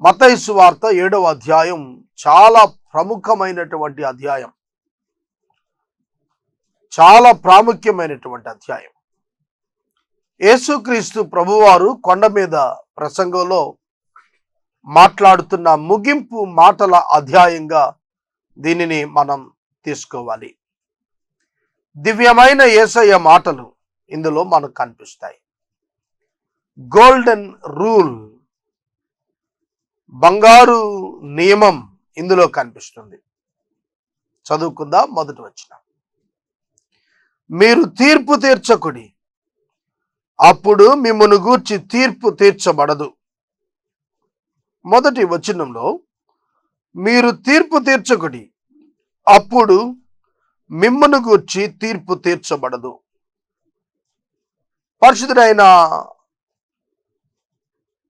మత్తయి సువార్త 7వ అధ్యాయం చాలా ప్రముఖమైనటువంటి అధ్యాయం. చాలా ప్రాముఖ్యమైనటువంటి అధ్యాయం. యేసుక్రీస్తు ప్రభువారు కొండ మీద ప్రసంగంలో మాట్లాడుతున్న ముగింపు మాటల అధ్యాయంగా దీనిని మనం తీసుకోవాలి. దివ్యమైన యేసయ్య మాటలు ఇందులో మనకు కనిపిస్తాయి. గోల్డెన్ రూల్, బంగారు నియమం ఇందులో కనిపిస్తుంది. చదువుకుందాం. మొదటి వచనం. మీరు తీర్పు తీర్చకుడి, అప్పుడు మిమ్మును గూర్చి తీర్పు తీర్చబడదు. మొదటి వచనంలో మీరు తీర్పు తీర్చకుడి, అప్పుడు మిమ్మును గూర్చి తీర్పు తీర్చబడదు. పరిశుద్ధుడైన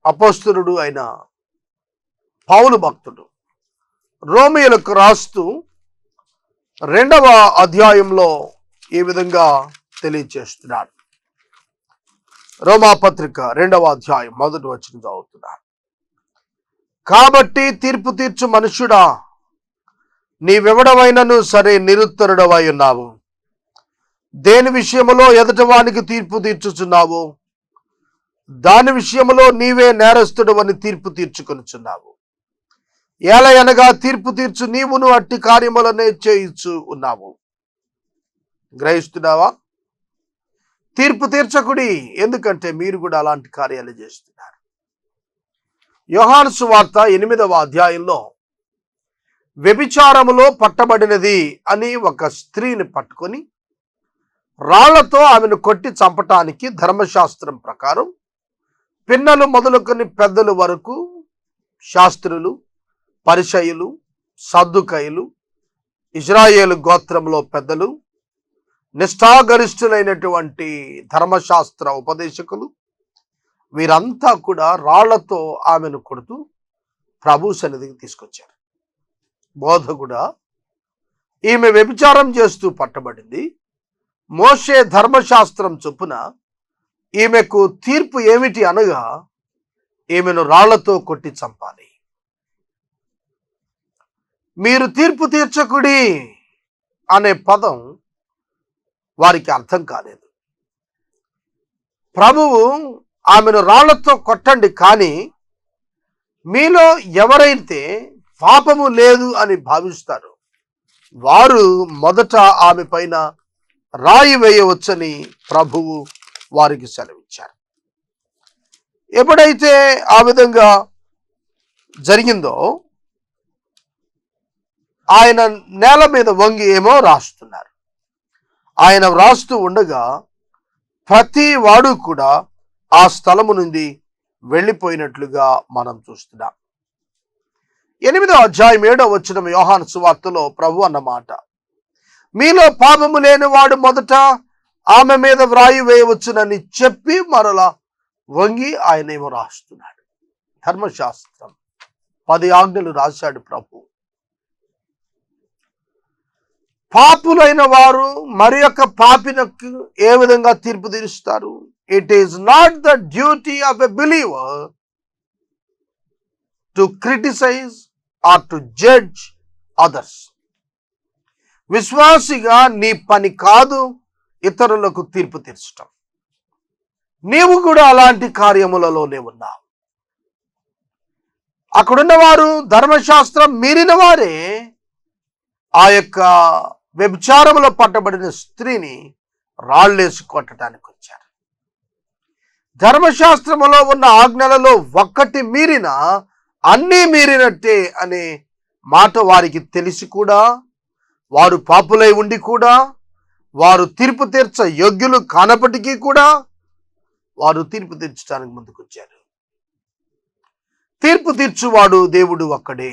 అపోస్తలుడు అయిన పౌలు భక్తుడు రోమీయులకు రాస్తూ 2వ అధ్యాయంలో ఈ విధంగా తెలియచేస్తున్నాడు. రోమాపత్రిక 2వ అధ్యాయం మొదటి వచనం చదువుతున్నాడు. కాబట్టి తీర్పు తీర్చు మనుష్యుడా, నీవెవడవైనను సరే నిరుత్తరుడవై ఉన్నావు. దేని విషయములో ఎదుటవానికి తీర్పు తీర్చుచున్నావు, దాని విషయములో నీవే నేరస్తుడు అని తీర్పు తీర్చుకొనుచున్నావు. ఏలయనగా తీర్పు తీర్చు నీవును అట్టి కార్యములనే చేయించు ఉన్నావు. గ్రహిస్తున్నావా? తీర్పు తీర్చకుడి, ఎందుకంటే మీరు కూడా అలాంటి కార్యాలు చేస్తున్నారు. యోహాను సువార్త 8వ అధ్యాయంలో వ్యభిచారములో పట్టబడినది అని ఒక స్త్రీని పట్టుకొని రాళ్లతో ఆమెను కొట్టి చంపటానికి ధర్మశాస్త్రం ప్రకారం పిన్నలు మొదలుకొని పెద్దల వరకు శాస్త్రులు, పరిసయ్యులు, సద్దుకయ్యులు, ఇజ్రాయేలు గోత్రంలో పెద్దలు, నిష్ఠాగరిష్ఠులైనటువంటి ధర్మశాస్త్ర ఉపదేశకులు వీరంతా కూడా రాళ్లతో ఆమెను కొడుతూ ప్రభు సన్నిధికి తీసుకొచ్చారు. బోధకుడా, ఈమె వ్యభిచారం చేస్తూ పట్టబడింది. మోషే ధర్మశాస్త్రం చొప్పున ఈమెకు తీర్పు ఏమిటి అనగా ఈమెను రాళ్లతో కొట్టి చంపాలి. మీరు తీర్పు తీర్చకుడి అనే పదం వారికి అర్థం కాలేదు. ప్రభువు ఆమెను రాళ్లతో కొట్టండి, కానీ మీలో ఎవరైతే పాపము లేదు అని భావిస్తారు వారు మొదట ఆమె పైన రాయి వేయవచ్చని ప్రభువు వారికి సెలవిచ్చారు. ఎప్పుడైతే ఆ విధంగా జరిగిందో ఆయన నేల మీద వంగి ఏమో రాస్తున్నారు. ఆయన వ్రాస్తూ ఉండగా ప్రతి వాడు కూడా ఆ స్థలము నుండి వెళ్ళిపోయినట్లుగా మనం చూస్తున్నాం. 8వ అధ్యాయం 7వ వచనం యోహాను సువార్తలో ప్రభు అన్నమాట, మీలో పాపము లేని వాడు మొదట ఆమె మీద వ్రాయి వేయవచ్చునని చెప్పి మరలా వంగి ఆయన ఏమో రాస్తున్నాడు. ధర్మశాస్త్రం 10 ఆజ్ఞలు రాశాడు ప్రభు. పాపులైన వారు మరి యొక్క పాపినకు ఏ విధంగా తీర్పు తీరుస్తారు? It is not the duty of a believer to criticise or to judge others. విశ్వాసిగా నీ పని కాదు ఇతరులకు తీర్పు తీర్చటం. నీవు కూడా అలాంటి కార్యములలోనే ఉన్నావు. అక్కడున్న వారు ధర్మశాస్త్రం మీరిన వారే ఆ యొక్క వ్యభిచారములో పట్టబడిన స్త్రీని రాళ్ళేసి కొట్టడానికి వచ్చారు. ధర్మశాస్త్రములో ఉన్న ఆజ్ఞలలో ఒక్కటి మీరిన అన్నీ మీరినట్టే అనే మాట వారికి తెలిసి కూడా, వారు పాపులై ఉండి కూడా, వారు తీర్పు తీర్చ యోగ్యులు కానప్పటికీ కూడా వారు తీర్పు తీర్చడానికి ముందుకొచ్చారు. తీర్పు తీర్చువాడు దేవుడు ఒక్కడే.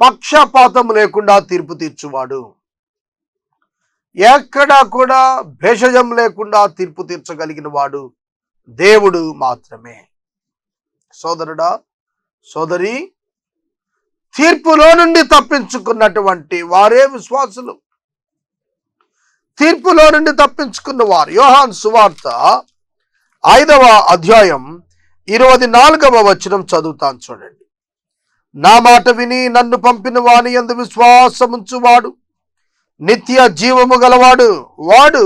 పక్షపాతం లేకుండా తీర్పు తీర్చువాడు, ఎక్కడా కూడా భేషజం లేకుండా తీర్పు తీర్చగలిగిన వాడు దేవుడు మాత్రమే. సోదరుడా, సోదరి, తీర్పులో నుండి తప్పించుకున్నటువంటి వారే విశ్వాసులు. తీర్పులో నుండి తప్పించుకున్న వారు. యోహాను సువార్త 5వ అధ్యాయం 24వ వచనం చదువుతాను చూడండి. నా మాట విని నన్ను పంపిన వాని యందు విశ్వాసముంచువాడు నిత్య జీవము గలవాడు. వాడు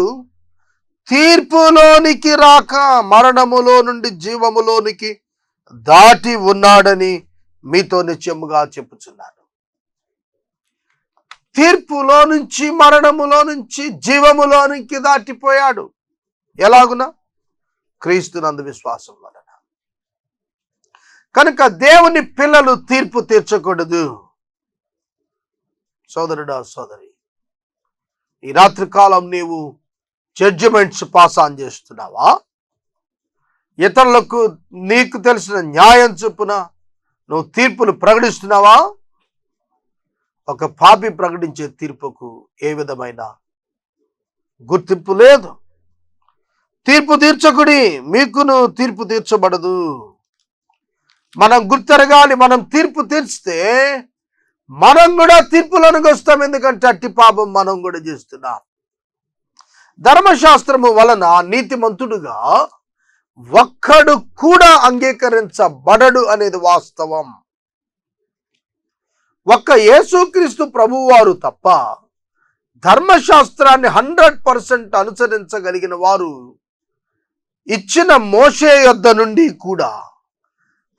తీర్పులోనికి రాక మరణములో నుండి జీవములోనికి దాటి ఉన్నాడని మీతో నిశ్చయముగా చెప్పుచున్నాను. తీర్పులో నుంచి మరణములో నుంచి జీవములోనికి దాటిపోయాడు. ఎలాగునా? క్రీస్తునందు విశ్వాసం వలన. కనుక దేవుని పిల్లలు తీర్పు తీర్చకూడదు. సోదరుడా, సోదరి, ఈ రాత్రి కాలం నీవు జడ్జిమెంట్స్ పాస్ ఆన్ చేస్తున్నావా? ఇతరులకు నీకు తెలిసిన న్యాయం చొప్పున నువ్వు తీర్పులు ప్రకటిస్తున్నావా? ఒక పాపి ప్రకటించే తీర్పుకు ఏ విధమైన గుర్తింపు లేదు. తీర్పు తీర్చకుడి, మీకును తీర్పు తీర్చబడదు. మనం గుర్తెరగాలి. మనం తీర్పు తీర్చితే మనం కూడా తీర్పులోనికి వస్తాం. ఎందుకంటే అట్టి పాపం మనం కూడా చేస్తున్నాం. ధర్మశాస్త్రము వలన నీతిమంతుడుగా ఒక్కడు కూడా అంగీకరించబడడు అనేది వాస్తవం. ఒక్క యేసుక్రీస్తు ప్రభువారు తప్ప ధర్మశాస్త్రాన్ని 100% అనుసరించగలిగిన వారు ఇచ్చిన మోషే యొద్ద నుండి కూడా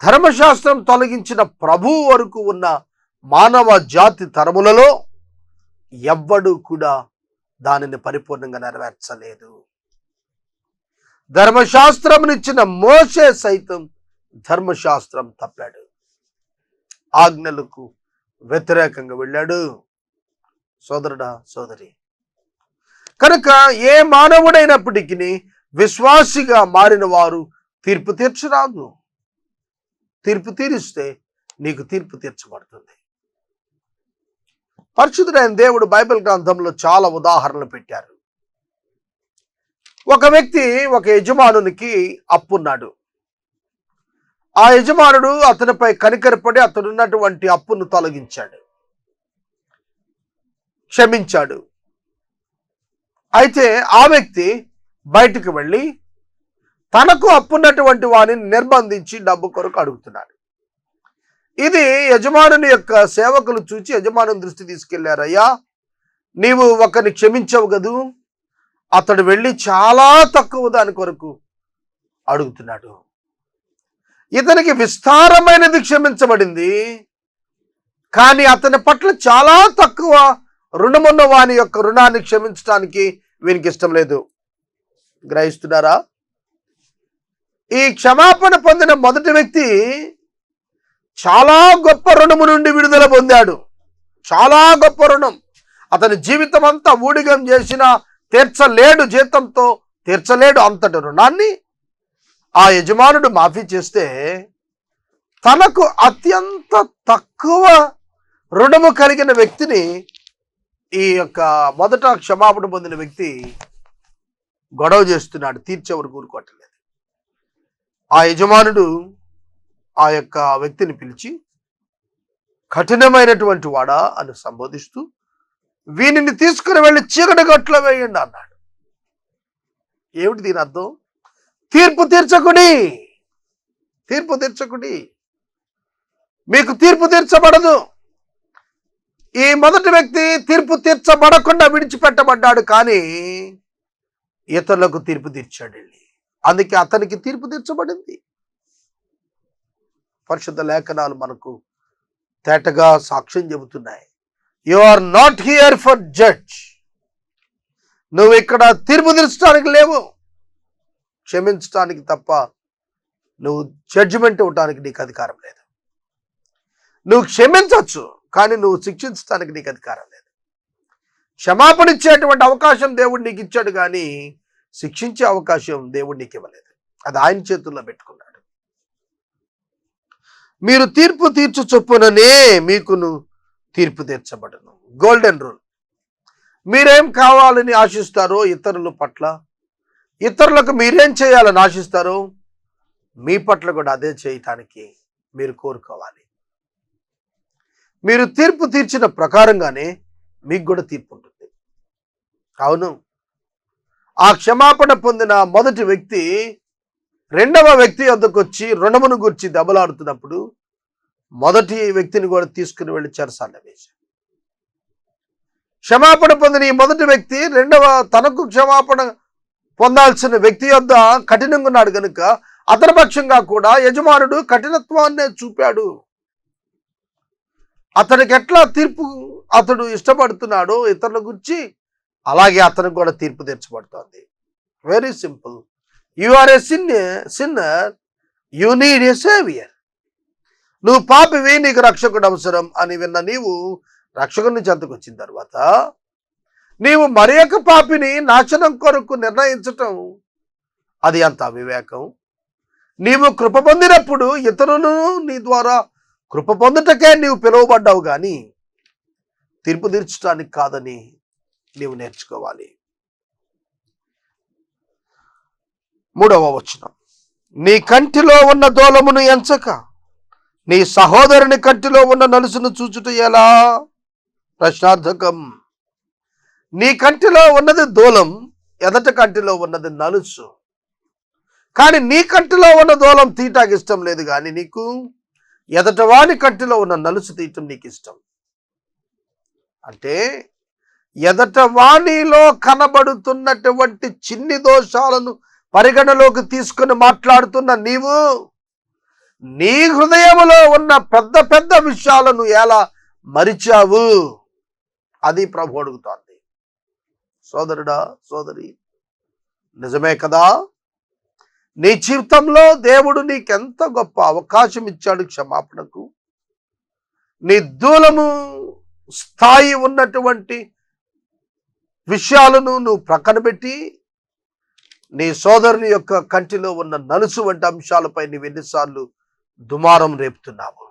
ధర్మశాస్త్రం తొలగించిన ప్రభువు వరకు ఉన్న మానవ జాతి తరములలో ఎవ్వడు కూడా దానిని పరిపూర్ణంగా నెరవేర్చలేదు. ధర్మశాస్త్రమునిచ్చిన మోషే సైతం ధర్మశాస్త్రం తప్పాడు, ఆజ్ఞలకు వ్యతిరేకంగా వెళ్ళాడు. సోదరుడా, సోదరి, కనుక ఏ మానవుడైనప్పటికీ విశ్వాసిగా మారిన వారు తీర్పు తీర్చరాదు. తీర్పు తీరిస్తే నీకు తీర్పు తీర్చబడుతుంది. పరిశుద్ధుడైన దేవుడు బైబిల్ గ్రంథంలో చాలా ఉదాహరణలు పెట్టారు. ఒక వ్యక్తి ఒక యజమానునికి అప్పున్నాడు. ఆ యజమానుడు అతనిపై కనికరపడి అతనున్నటువంటి అప్పును తొలగించాడు, క్షమించాడు. అయితే ఆ వ్యక్తి బయటికి వెళ్ళి తనకు అప్పున్నటువంటి వాణిని నిర్బంధించి డబ్బు కొరకు అడుగుతున్నాడు. ఇది యజమానుని యొక్క సేవకులు చూచి యజమానుని దృష్టి తీసుకెళ్లారు. అయ్యా, నీవు ఒకరిని క్షమించవు కదూ, అతడు వెళ్ళి చాలా తక్కువ దాని కొరకు అడుగుతున్నాడు. ఇతనికి విస్తారమైనది క్షమించబడింది, కానీ అతని పట్ల చాలా తక్కువ రుణమున్న వాని యొక్క రుణాన్ని క్షమించడానికి వీనికి ఇష్టం లేదు. గ్రహిస్తున్నారా? ఈ క్షమాపణ పొందిన మొదటి వ్యక్తి చాలా గొప్ప రుణము నుండి విడుదల పొందాడు. చాలా గొప్ప రుణం. అతని జీవితం అంతా ఊడిగం చేసినా తీర్చలేడు, జీతంతో తీర్చలేడు అంతటి రుణాన్ని ఆ యజమానుడు మాఫీ చేస్తే, తనకు అత్యంత తక్కువ రుణము కలిగిన వ్యక్తిని ఈ యొక్క మొదట క్షమాపణ పొందిన వ్యక్తి గొడవ చేస్తున్నాడు, తీర్చేవరకు ఊరుకోవట్లేదు. ఆ యజమానుడు ఆ యొక్క వ్యక్తిని పిలిచి కఠినమైనటువంటి వాడా అని సంబోధిస్తూ, వీనిని తీసుకుని వెళ్ళి చీకటి గట్లో వేయండి అన్నాడు. ఏమిటి దీని అర్థం? తీర్పు తీర్చకుడి, తీర్పు తీర్చకుడి, మీకు తీర్పు తీర్చబడదు. ఈ మొదటి వ్యక్తి తీర్పు తీర్చబడకుండా విడిచిపెట్టబడ్డాడు, కానీ ఇతరులకు తీర్పు తీర్చాడు. అందుకే అతనికి తీర్పు తీర్చబడింది. పరిశుద్ధ లేఖనాలు మనకు తేటగా సాక్ష్యం చెబుతున్నాయి. You are not here for judge. నువ్వు ఇక్కడ తీర్పు తీర్చడానికి లేవు, క్షమించడానికి తప్ప నువ్వు జడ్జిమెంట్ ఇవ్వడానికి నీకు అధికారం లేదు. నువ్వు క్షమించవచ్చు, కానీ నువ్వు శిక్షించడానికి నీకు అధికారం లేదు. క్షమాపణ ఇచ్చేటువంటి అవకాశం దేవుడు నీకు ఇచ్చాడు, కానీ శిక్షించే అవకాశం దేవుడు నీకు ఇవ్వలేదు. అది ఆయన చేతుల్లో పెట్టుకున్నాడు. మీరు తీర్పు తీర్చు చొప్పుననే మీకును తీర్పు తీర్చబడను. Golden rule. మీరేం కావాలని ఆశిస్తారో ఇతరుల పట్ల, ఇతరులకు మీరేం చేయాలని ఆశిస్తారో మీ పట్ల కూడా అదే చేయటానికి మీరు కోరుకోవాలి. మీరు తీర్పు తీర్చిన ప్రకారంగానే మీకు కూడా తీర్పు ఉంటుంది. అవును, ఆ క్షమాపణ పొందిన మొదటి వ్యక్తి రెండవ వ్యక్తి వద్దకు వచ్చి రుణమును గురించి దెబ్బలాడుతున్నప్పుడు మొదటి వ్యక్తిని కూడా తీసుకుని వెళ్ళి చెరసాల్లో వేశాడు. క్షమాపణ పొందిన ఈ మొదటి వ్యక్తి రెండవ తనకు క్షమాపణ పొందాల్సిన వ్యక్తి యొద్ద కఠినంగా ఉన్నాడు కనుక అతని పక్షంగా కూడా యజమానుడు కఠినత్వాన్నే చూపాడు. అతనికి ఎట్లా తీర్పు అతడు ఇష్టపడుతున్నాడో ఇతరుల గురించి, అలాగే అతనికి కూడా తీర్పు తీర్చబడుతోంది. Very simple. You are a sinner, you need a saviour. నువ్వు పాపివి, నీకు రక్షకుడు అవసరం అని విన్న నీవు రక్షకుని చెంతకు వచ్చిన తర్వాత నీవు మరి ఒక పాపిని నాశనం కొరకు నిర్ణయించటం అది అంత అవివేకం. నీవు కృప పొందినప్పుడు ఇతరులను నీ ద్వారా కృప పొందుటకే నీవు పిలువబడ్డావు కానీ తీర్పు తీర్చడానికి కాదని నీవు నేర్చుకోవాలి. 3వ వచనం, నీ కంటిలో ఉన్న దూలమును ఎంచక నీ సహోదరుని కంటిలో ఉన్న నలుసును చూచుట ఎలా? ప్రశ్నార్థకం. నీ కంటిలో ఉన్నది దూలం, ఎదట కంటిలో ఉన్నది నలుసు. కానీ నీ కంటిలో ఉన్న దూలం తీయటానికి ఇష్టం లేదు, కానీ నీకు ఎదట వాని కంటిలో ఉన్న నలుసు తీయటం నీకు ఇష్టం. అంటే ఎదట వాణిలో కనబడుతున్నటువంటి చిన్ని దోషాలను పరిగణలోకి తీసుకుని మాట్లాడుతున్న నీవు నీ హృదయములో ఉన్న పెద్ద పెద్ద విషయాలను ఎలా మరిచావు? అది ప్రభు అడుగుతోంది. సోదరుడా, సోదరి, నిజమే కదా? నీ జీవితంలో దేవుడు నీకెంత గొప్ప అవకాశం ఇచ్చాడు క్షమాపణకు. నీ దూలము స్థాయి ఉన్నటువంటి విషయాలను నువ్వు ప్రక్కన పెట్టి నీ సోదరుని యొక్క కంటిలో ఉన్న నలుసు వంటి అంశాలపై నీవు ఎన్నిసార్లు దుమారం రేపుతున్నావు?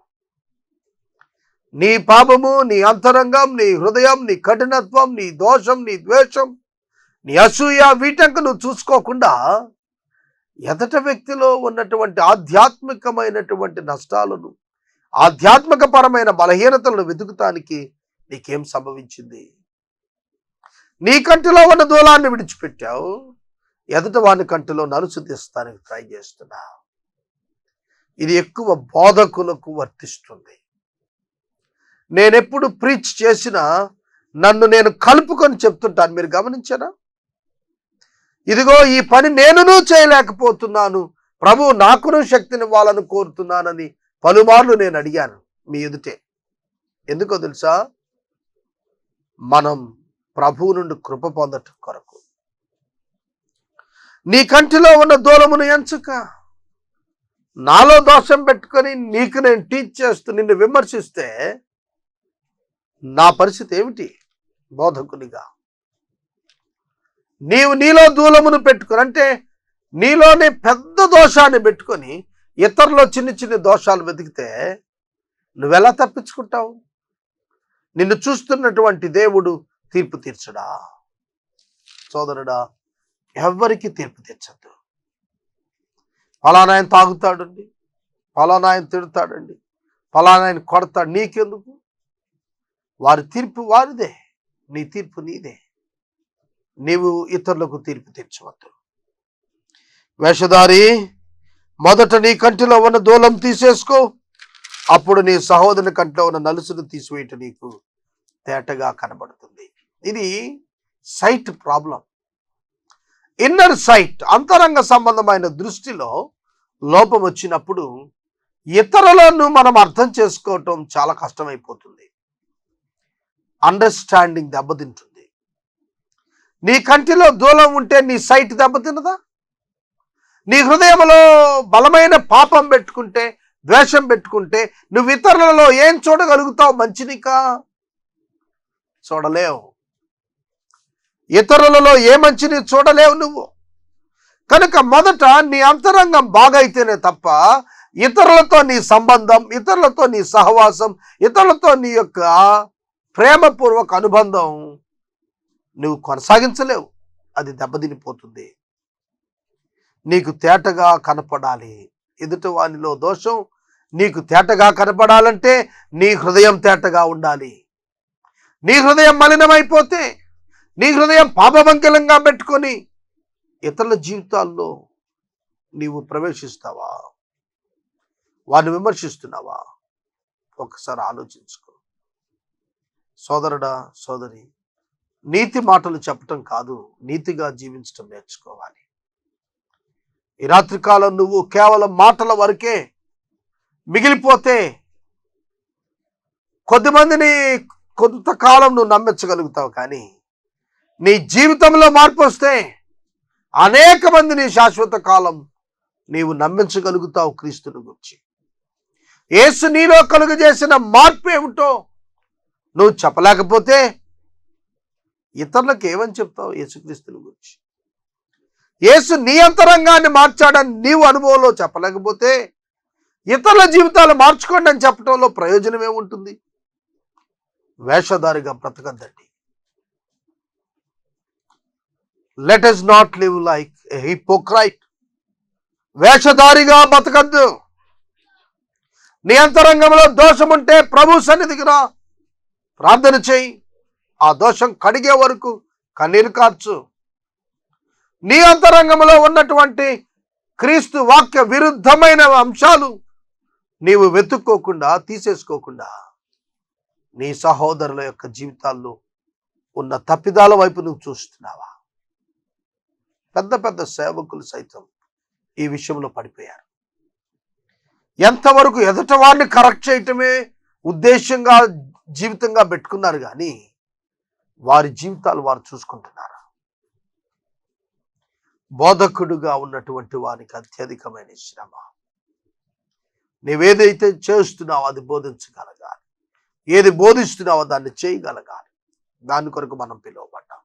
నీ పాపము, నీ అంతరంగం, నీ హృదయం, నీ కఠినత్వం, నీ దోషం, నీ ద్వేషం, నీ అసూయ, వీటంక నువ్వు చూసుకోకుండా ఎదట వ్యక్తిలో ఉన్నటువంటి ఆధ్యాత్మికమైనటువంటి నష్టాలను, ఆధ్యాత్మిక పరమైన బలహీనతలను వెతుకుతానికి నీకేం సంభవించింది? నీ కంటిలో ఉన్న దూలాన్ని విడిచిపెట్టావు, ఎదట వాని కంటిలో నలుసు తీస్తానికి ట్రై చేస్తున్నావు. ఇది ఎక్కువ బోధకులకు వర్తిస్తుంది. నేనెప్పుడు ప్రీచ్ చేసినా నన్ను నేను కలుపుకొని చెప్తుంటాను. మీరు గమనించారా? ఇదిగో ఈ పని నేనును చేయలేకపోతున్నాను, ప్రభు నాకును శక్తినివ్వాలని కోరుతున్నానని పలుమార్లు నేను అడిగాను మీ ఎదుటే. ఎందుకో తెలుసా? మనం ప్రభువు నుండి కృప పొందటం కొరకు. నీ కంటిలో ఉన్న దూలమును ఎంచక. నాలో దోషం పెట్టుకొని నీకు నేను టీచ్ చేస్తూ నిన్ను విమర్శిస్తే నా పరిస్థితి ఏమిటి? బోధకునిగా నీలో దూలమును పెట్టుకొని, అంటే నీలోనే పెద్ద దోషాన్ని పెట్టుకొని ఇతరులో చిన్న చిన్న దోషాలు వెతికితే నువ్వెలా తప్పించుకుంటావు? నిన్ను చూస్తున్నటువంటి దేవుడు తీర్పు తీర్చడా? సోదరుడా, ఎవ్వరికి తీర్పు తీర్చద్దు. ఫలానా ఆయన తాగుతాడండి, ఫలానా ఆయన తిడతాడండి, ఫలానా ఆయన కొడతాడు, నీకెందుకు? వారి తీర్పు వారిదే, నీ తీర్పు నీదే. నీవు ఇతరులకు తీర్పు తీర్చవద్దు. వేషధారి, మొదట నీ కంటిలో ఉన్న దూలం తీసేసుకో, అప్పుడు నీ సహోదరుని కంటిలో ఉన్న నలుసును తీసివేయటం నీకు తేటగా కనబడుతుంది. ఇది సైట్ ప్రాబ్లం. ఇన్నర్ సైట్, అంతరంగ సంబంధమైన దృష్టిలో లోపం వచ్చినప్పుడు ఇతరులను మనం అర్థం చేసుకోవటం చాలా కష్టమైపోతుంది. అండర్స్టాండింగ్ దెబ్బతింటుంది. నీ కంటిలో దూలం ఉంటే నీ సైట్ దెబ్బతిన్నదా? నీ హృదయంలో బలమైన పాపం పెట్టుకుంటే, ద్వేషం పెట్టుకుంటే నువ్వు ఇతరులలో ఏం చూడగలుగుతావు? మంచినికా? చూడలేవు. ఇతరులలో ఏ మంచిని చూడలేవు నువ్వు. కనుక మొదట నీ అంతరంగం బాగైతేనే తప్ప ఇతరులతో నీ సంబంధం, ఇతరులతో నీ సహవాసం, ఇతరులతో నీ యొక్క ప్రేమపూర్వక అనుబంధం నువ్వు కొనసాగించలేవు. అది దెబ్బతినిపోతుంది. నీకు తేటగా కనపడాలి ఎదుటి వానిలో దోషం. నీకు తేటగా కనపడాలంటే నీ హృదయం తేటగా ఉండాలి. నీ హృదయం మలినమైపోతే, నీ హృదయం పాపమంకిలంగా పెట్టుకొని ఇతరుల జీవితాల్లో నీవు ప్రవేశిస్తావా? వారిని విమర్శిస్తున్నావా? ఒకసారి ఆలోచించుకో. సోదరుడా, సోదరి, నీతి మాటలు చెప్పటం కాదు, నీతిగా జీవించటం నేర్చుకోవాలి. ఈ రాత్రికాలం నువ్వు కేవలం మాటల వరకే మిగిలిపోతే కొద్దిమందిని కొంతకాలం నువ్వు నమ్మించగలుగుతావు, కానీ నీ జీవితంలో మార్పు వస్తే అనేక మందిని శాశ్వత కాలం నీవు నమ్మించగలుగుతావు. క్రీస్తుని గురించి, యేసు నీలో కలుగజేసిన మార్పు ఏమిటో నువ్వు చెప్పలేకపోతే ఇతరులకు ఏమని చెప్తావు? యేసుక్రీస్తుని గురించి, యేసు నీ అంతరంగాన్ని మార్చాడని నీవు అనుభవంలో చెప్పలేకపోతే ఇతరుల జీవితాలు మార్చుకోండి అని చెప్పడంలో ప్రయోజనం ఏముంటుంది? వేషధారిగా బ్రతకద్దండి. Let us not live like a hypocrite. వేషధారిగా బతకద్దు. నీ అంతరంగంలో దోషం ఉంటే ప్రభు సన్నిధికి రా, ప్రార్థన చేయి. ఆ దోషం కడిగే వరకు కన్నీరు కార్చు. నీ అంతరంగంలో ఉన్నటువంటి క్రీస్తు వాక్య విరుద్ధమైన అంశాలు నీవు వెతుక్కోకుండా, తీసేసుకోకుండా నీ సహోదరుల యొక్క జీవితాల్లో ఉన్న తప్పిదాల వైపు నువ్వు చూస్తున్నావా? పెద్ద పెద్ద సేవకులు సైతం ఈ విషయంలో పడిపోయారు. ఎంతవరకు ఎదుట వారిని కరెక్ట్ చేయటమే ఉద్దేశంగా జీవితంగా పెట్టుకున్నారు, కానీ వారి జీవితాలు వారు చూసుకుంటున్నారు. బోధకుడుగా ఉన్నటువంటి వారికి అత్యధికమైన శ్రమ. నీవేదైతే చేస్తున్నావో అది బోధించగలగాలి, ఏది బోధిస్తున్నావో దాన్ని చేయగలగాలి. దాని కొరకు మనం పిలువబడ్డాం.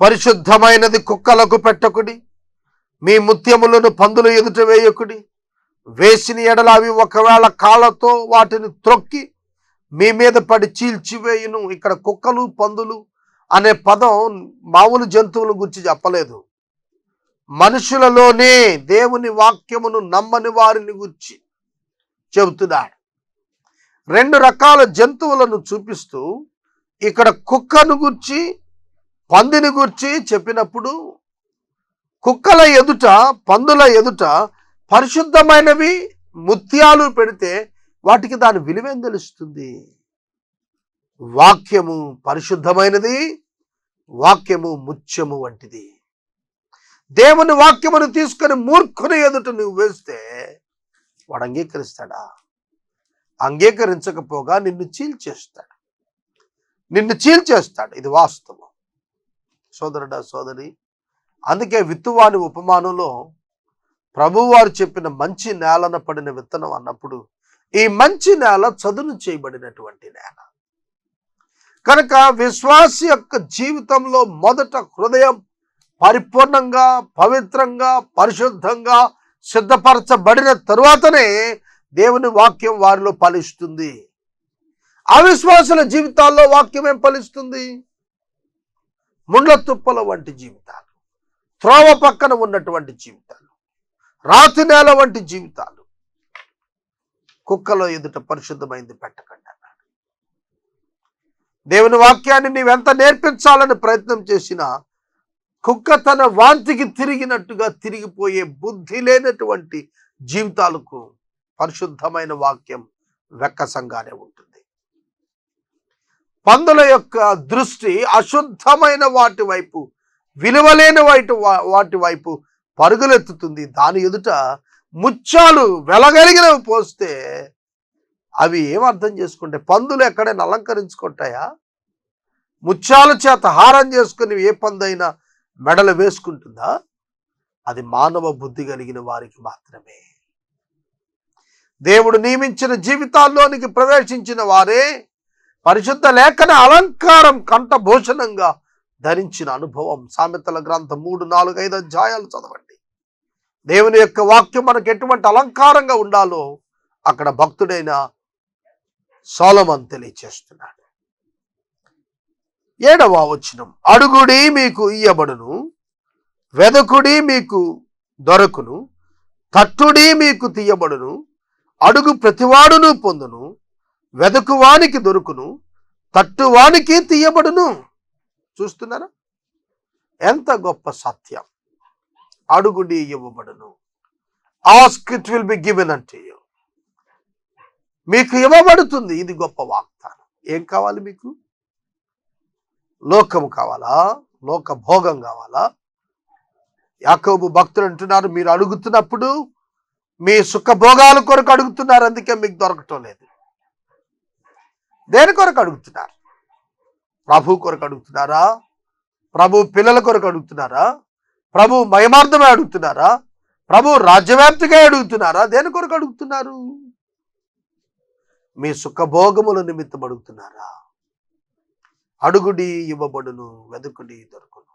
పరిశుద్ధమైనది కుక్కలకు పెట్టకుడి, మీ ముత్యములను పందుల ఎదుట వేయకుడి. వేసిన ఎడల అవి ఒకవేళ కాళ్ళతో వాటిని త్రొక్కి మీ మీద పడి చీల్చివేయును. ఇక్కడ కుక్కలు, పందులు అనే పదం మామూలు జంతువుల గురించి చెప్పలేదు. మనుషులలోనే దేవుని వాక్యమును నమ్మని వారిని గురించి చెబుతున్నాడు. రెండు రకాల జంతువులను చూపిస్తూ ఇక్కడ కుక్కను గురించి, పందిని గురించి చెప్పినప్పుడు, కుక్కల ఎదుట, పందుల ఎదుట పరిశుద్ధమైనవి ముత్యాలు పెడితే వాటికి దాని విలువేం తెలుస్తుంది? వాక్యము పరిశుద్ధమైనది, వాక్యము ముత్యము వంటిది. దేవుని వాక్యమును తీసుకొని మూర్ఖుని ఎదుట నువ్వు వేస్తే వాడు అంగీకరిస్తాడా? అంగీకరించకపోగా నిన్ను చీల్చేస్తాడు, నిన్ను చీల్చేస్తాడు. ఇది వాస్తవం సోదరుడా, సోదరి. అందుకే విత్తువాని ఉపమానంలో ప్రభువారు చెప్పిన మంచి నేలన పడిన విత్తనం అన్నప్పుడు ఈ మంచి నేల చదును చేయబడినటువంటి నేల కనుక విశ్వాసి యొక్క జీవితంలో మొదట హృదయం పరిపూర్ణంగా, పవిత్రంగా, పరిశుద్ధంగా సిద్ధపరచబడిన తరువాతనే దేవుని వాక్యం వారిలో ఫలిస్తుంది. అవిశ్వాసుల జీవితాల్లో వాక్యం ఏం ఫలిస్తుంది? ముండ్ల తుప్పల వంటి జీవితాలు, త్రోవ పక్కన ఉన్నటువంటి జీవితాలు, రాతి నేల వంటి జీవితాలు. కుక్కలో ఎదుట పరిశుద్ధమైంది పెట్టకండి అన్నాడు. దేవుని వాక్యాన్ని నీవెంత నేర్పించాలని ప్రయత్నం చేసినా కుక్క తన వాంతికి తిరిగినట్టుగా తిరిగిపోయే బుద్ధి లేనటువంటి జీవితాలకు పరిశుద్ధమైన వాక్యం వెక్కసంగానే ఉంటుంది. పందుల యొక్క దృష్టి అశుద్ధమైన వాటి వైపు, విలువలేని వాటి వైపు పరుగులెత్తుతుంది. దాని ఎదుట ముత్యాలు వెలగలిగినవి పోస్తే అవి ఏమర్థం చేసుకుంటే, పందులు ఎక్కడైనా అలంకరించుకుంటాయా? ముత్యాల చేత హారం చేసుకుని ఏ పందైనా మెడలు వేసుకుంటుందా? అది మానవ బుద్ధి కలిగిన వారికి మాత్రమే. దేవుడు నియమించిన జీవితాల్లోనికి ప్రవేశించిన వారే పరిశుద్ధ లేఖన అలంకారం కంఠభూషణంగా ధరించిన అనుభవం. సామెతల గ్రంథం 3, 4, 5 అధ్యాయాలు చదవండి. దేవుని యొక్క వాక్యం మనకు ఎటువంటి అలంకారంగా ఉండాలో అక్కడ భక్తుడైన సొలొమోను తెలియచేస్తున్నాడు. 7వ వచనం, అడుగుడి మీకు ఇయ్యబడును, వెదకుడి మీకు దొరకును, తట్టుడి మీకు తీయబడును, అడుగు ప్రతివాడును పొందును, వెదకువానికి దొరుకును, తట్టువానికి తీయబడును. చూస్తున్నారా ఎంత గొప్ప సత్యం! అడుగుడి ఇవ్వబడును. Ask it will be given unto you. మీకు ఇవ్వబడుతుంది. ఇది గొప్ప వాగ్దానం. ఏం కావాలి మీకు? లోకము కావాలా? లోక భోగం కావాలా? యాకోబు భక్తులు అంటున్నారు, మీరు అడుగుతున్నప్పుడు మీ సుఖభోగాల కొరకు అడుగుతున్నారు, అందుకే మీకు దొరకటం లేదు. దేని కొరకు అడుగుతున్నారు? ప్రభు కొరకు అడుగుతున్నారా? ప్రభు పిల్లల కొరకు అడుగుతున్నారా? ప్రభు మహిమార్థమే అడుగుతున్నారా? ప్రభు రాజ్యవ్యాప్తిగా అడుగుతున్నారా? దేని కొరకు అడుగుతున్నారు? మీ సుఖభోగముల నిమిత్తం అడుగుతున్నారా? అడుగుడి ఇవ్వబడును, వెదుకుడి దొరుకును.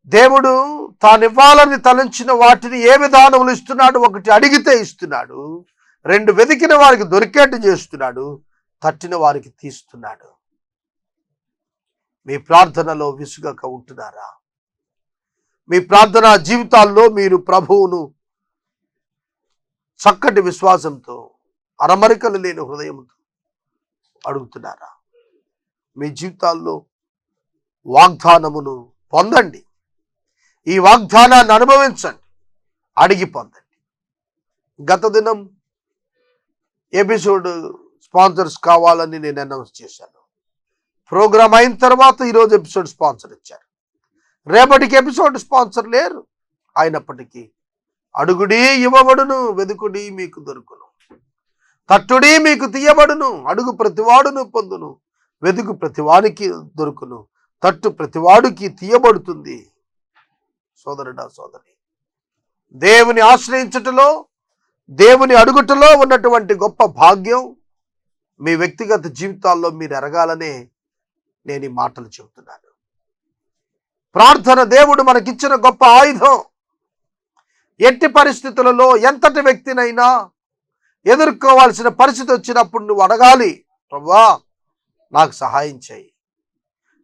దేవుడు తానివ్వాలని తలంచిన వాటిని ఏ విధానములు ఇస్తున్నాడు? ఒకటి అడిగితే ఇస్తున్నాడు, రెండు వెతికిన వారికి దొరికేట్టు చేస్తున్నాడు, తట్టిన వారికి తీస్తున్నాడు. మీ ప్రార్థనలో విసుగక ఉంటున్నారా? మీ ప్రార్థనా జీవితాల్లో మీరు ప్రభువును చక్కటి విశ్వాసంతో, అరమరికలు లేని హృదయంతో అడుగుతున్నారా? మీ జీవితాల్లో వాగ్దానమును పొందండి. ఈ వాగ్దానాన్ని అనుభవించండి, అడిగి పొందండి. గత దినం ఎపిసోడ్ స్పాన్సర్స్ కావాలని నేను అనౌన్స్ చేశాను. ప్రోగ్రామ్ అయిన తర్వాత ఈరోజు ఎపిసోడ్ స్పాన్సర్ ఇచ్చారు. రేపటికి ఎపిసోడ్ స్పాన్సర్ లేరు. అయినప్పటికీ అడుగుడి ఇవ్వబడును, వెదుకుడి మీకు దొరుకును, తట్టుడి మీకు తీయబడును. అడుగు ప్రతివాడును పొందును, వెదుకు ప్రతివాడికి దొరుకును, తట్టు ప్రతివాడికి తీయబడుతుంది. సోదరుడా, సోదరి, దేవుని ఆశ్రయించుటలో, దేవుని అడుగుటలో ఉన్నటువంటి గొప్ప భాగ్యం మీ వ్యక్తిగత జీవితాల్లో మీరు ఎరగాలనే నేను ఈ మాటలు చెబుతున్నాను. ప్రార్థన దేవుడు మనకిచ్చిన గొప్ప ఆయుధం. ఎట్టి పరిస్థితులలో ఎంతటి వ్యక్తినైనా ఎదుర్కోవాల్సిన పరిస్థితి వచ్చినప్పుడు నువ్వు అడగాలి, ప్రభువా నాకు సహాయం చేయి.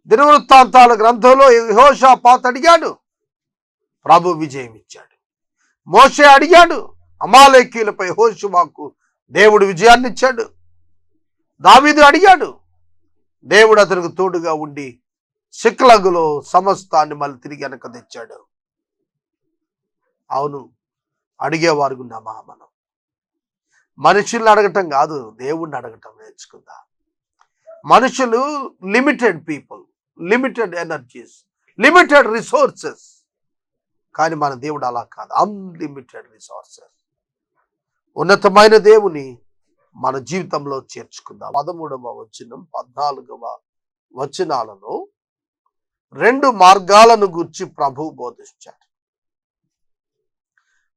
దినవృత్తాంతాల గ్రంథంలో యెహోషాపాతు అడిగాడు, ప్రభు విజయం ఇచ్చాడు. మోషే అడిగాడు, అమాలేకీయులపై యెహోషువకు దేవుడు విజయాన్ని ఇచ్చాడు. దావీదు అడిగాడు, దేవుడు అతనికి తోడుగా ఉండి సిక్లగులో సమస్తాన్ని మళ్ళీ తిరిగి వెనక తెచ్చాడు. అవును, అడిగేవారు ఉన్నామా? మనం మనుషుల్ని అడగటం కాదు, దేవుణ్ణి అడగటం నేర్చుకుందాం. మనుషులు limited people, limited energies, limited resources. కానీ మన దేవుడు అలా కాదు, అన్లిమిటెడ్ రిసోర్సెస్. ఉన్నతమైన దేవుని మన జీవితంలో చేర్చుకుందాం. 13వ వచనం 14వ వచనాలలో 2 మార్గాలను గురించి ప్రభువు బోధించారు.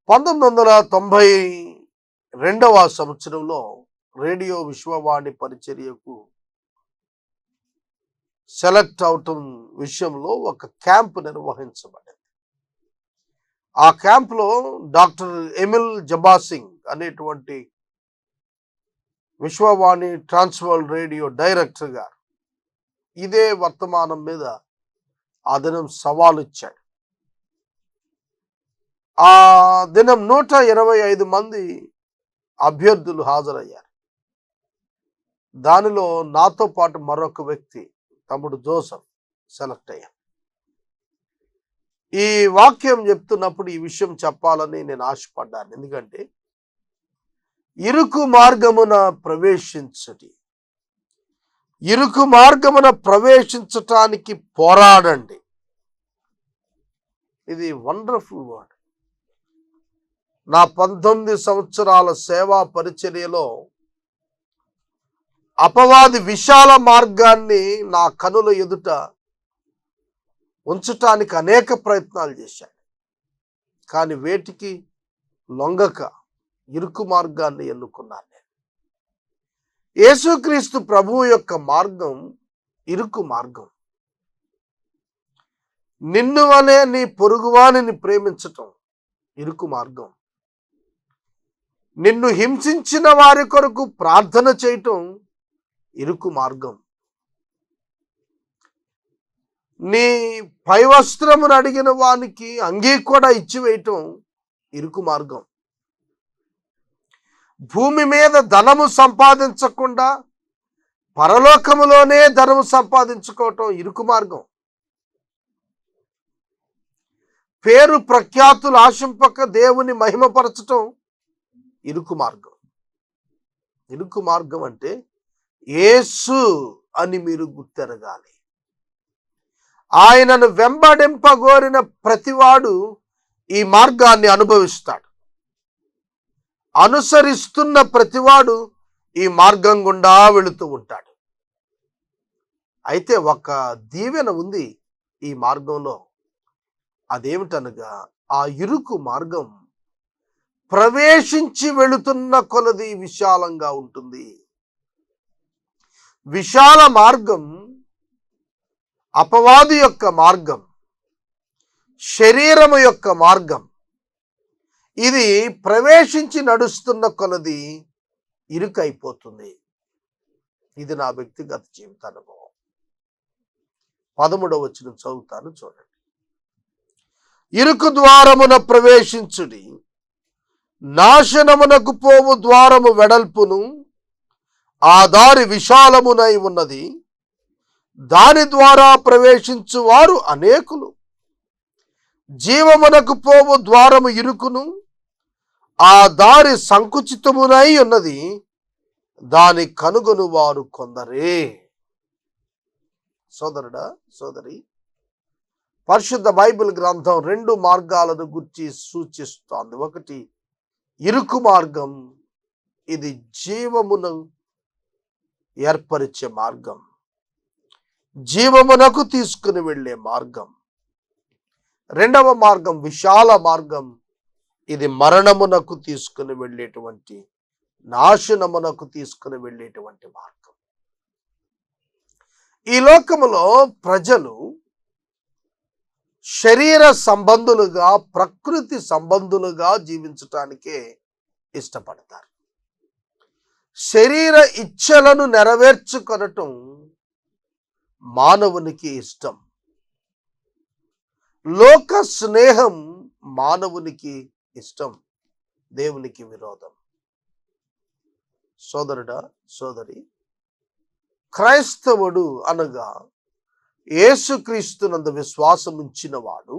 1992వ సంవత్సరంలో రేడియో విశ్వవాణి పరిచర్యకు సెలెక్ట్ అవటం విషయంలో ఒక క్యాంప్ నిర్వహించబడింది. ఆ క్యాంప్లో డాక్టర్ ఎమిల్ జబాసింగ్ అనేటువంటి విశ్వవాణి ట్రాన్స్‌వరల్డ్ రేడియో డైరెక్టర్ గారు ఇదే వర్తమానం మీద ఆ దినం సవాలు ఇచ్చాడు. ఆ దినం 125 మంది అభ్యర్థులు హాజరయ్యారు. దానిలో నాతో పాటు మరొక వ్యక్తి, తమ్ముడు జోసెఫ్, సెలెక్ట్ అయ్యారు. ఈ వాక్యం చెప్తున్నప్పుడు ఈ విషయం చెప్పాలని నేను ఆశపడ్డాను. ఎందుకంటే ఇరుకు మార్గమున ప్రవేశించటానికి పోరాడండి. ఇది వండర్ఫుల్ వర్డ్. నా 19 సంవత్సరాల సేవా పరిచర్యలో అపవాది విశాల మార్గాన్ని నా కనుల ఎదుట ఉంచటానికి అనేక ప్రయత్నాలు చేశాడు. కానీ వేటికి లొంగక ఇరుకు మార్గాన్ని ఎన్నుకున్నాను. నేను యేసుక్రీస్తు ప్రభువు యొక్క మార్గం ఇరుకు మార్గం. నిన్ను వలె నీ పొరుగువానిని ప్రేమించటం ఇరుకు మార్గం. నిన్ను హింసించిన వారి కొరకు ప్రార్థన చేయటం ఇరుకు మార్గం. నీ పై వస్త్రమును అడిగిన వానికి అంగీ కూడా ఇచ్చివేయటం ఇరుకు మార్గం. భూమి మీద ధనము సంపాదించకుండా పరలోకములోనే ధనము సంపాదించుకోవటం ఇరుకు మార్గం. పేరు ప్రఖ్యాతులు ఆశింపక దేవుని మహిమపరచటం ఇరుకు మార్గం. ఇరుకు మార్గం అంటే యేసు అని మీరు గుర్తెరగాలి. ఆయనను వెంబడింపగోరిన ప్రతివాడు ఈ మార్గాన్ని అనుభవిస్తాడు. అనుసరిస్తున్న ప్రతివాడు ఈ మార్గం గుండా వెళుతూ ఉంటాడు. అయితే ఒక దీవెన ఉంది ఈ మార్గంలో. అదేమిటనగా ఆ ఇరుకు మార్గం ప్రవేశించి వెళుతున్న కొలది విశాలంగా ఉంటుంది. విశాల మార్గం అపవాది యొక్క మార్గం, శరీరము యొక్క మార్గం. ఇది ప్రవేశించి నడుస్తున్న కొలది ఇరుకైపోతుంది. ఇది నా వ్యక్తిగత జీవిత అనుభవం. 13వ వచనం చదువుతాను, చూడండి. ఇరుకు ద్వారమున ప్రవేశించుడి, నాశనమునకు పోవు ద్వారము వెడల్పును, ఆ దారి విశాలమునై ఉన్నది, దాని ద్వారా ప్రవేశించు వారు అనేకులు. జీవమునకు పోవు ద్వారము ఇరుకును, ఆ దారి సంకుచితమునై ఉన్నది, దాని కనుగొను వారు కొందరే. సోదరుడా, సోదరి, పరిశుద్ధ బైబిల్ గ్రంథం 2 మార్గాలను గురించి సూచిస్తోంది. ఒకటి ఇరుకు మార్గం, ఇది జీవమును ఏర్పరిచే మార్గం, జీవమునకు తీసుకుని వెళ్ళే మార్గం. రెండవ మార్గం విశాల మార్గం, ఇది మరణమునకు తీసుకుని వెళ్ళేటువంటి, నాశనమునకు తీసుకుని వెళ్ళేటువంటి మార్గం. ఈ లోకములో ప్రజలు శరీర సంబంధులుగా, ప్రకృతి సంబంధులుగా జీవించటానికే ఇష్టపడతారు. శరీర ఇచ్ఛలను నెరవేర్చుకొనటం మానవునికి ఇష్టం. లోక స్నేహం మానవునికి ఇష్టం, దేవునికి విరోధం. సోదరుడా, సోదరి, క్రైస్తవుడు అనగా యేసుక్రీస్తునందు విశ్వాసం ఉంచిన వాడు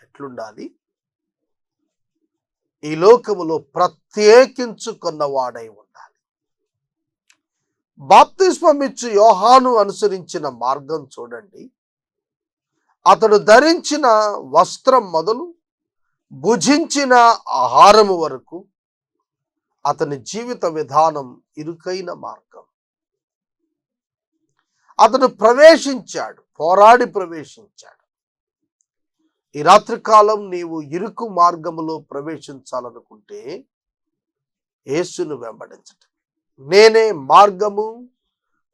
ఎట్లుండాలి? ఈ లోకములో ప్రత్యేకించుకున్న వాడై ఉండాలి. బాప్తిస్మం ఇచ్చు యోహాను అనుసరించిన మార్గం చూడండి. అతడు ధరించిన వస్త్రం మొదలు భుజించిన ఆహారము వరకు అతని జీవిత విధానం ఇరుకైన మార్గం. అతడు ప్రవేశించాడు, పోరాడి ప్రవేశించాడు. ఈ రాత్రికాలం నీవు ఇరుకు మార్గములో ప్రవేశించాలనుకుంటే యేసును వెంబడించటం. నేనే మార్గము,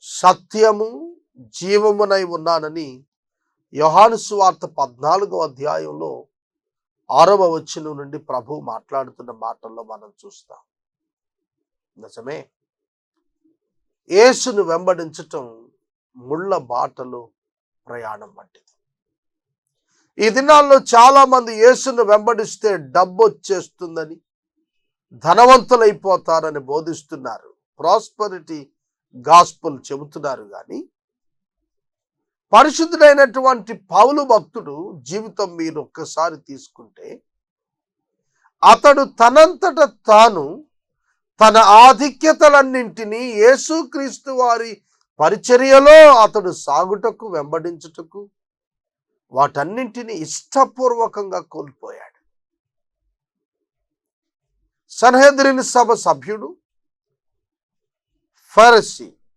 సత్యము, జీవమునై ఉన్నానని యోహాను సువార్త 14వ అధ్యాయంలో 6వ వచనం నుండి ప్రభువు మాట్లాడుతున్న మాటల్లో మనం చూస్తాం. నిజమే, యేసును వెంబడించటం ముళ్ళ బాటలో ప్రయాణం వంటిది. ఈ దినాల్లో చాలా మంది యేసును వెంబడిస్తే డబ్బు వచ్చేస్తుందని, ధనవంతులైపోతారని బోధిస్తున్నారు, ప్రాస్పరిటీ గాస్పుల్ చెబుతున్నారు. కానీ పరిశుద్ధుడైనటువంటి పౌలు భక్తుడు జీవితం మీరు ఒక్కసారి తీసుకుంటే, అతడు తనంతట తాను తన ఆధిక్యతలన్నింటినీ యేసుక్రీస్తు వారి పరిచర్యలో అతడు సాగుటకు, వెంబడించుటకు, వాటన్నింటినీ ఇష్టపూర్వకంగా కోల్పోయాడు. సన్హెద్రిన్ సభ సభ్యుడు,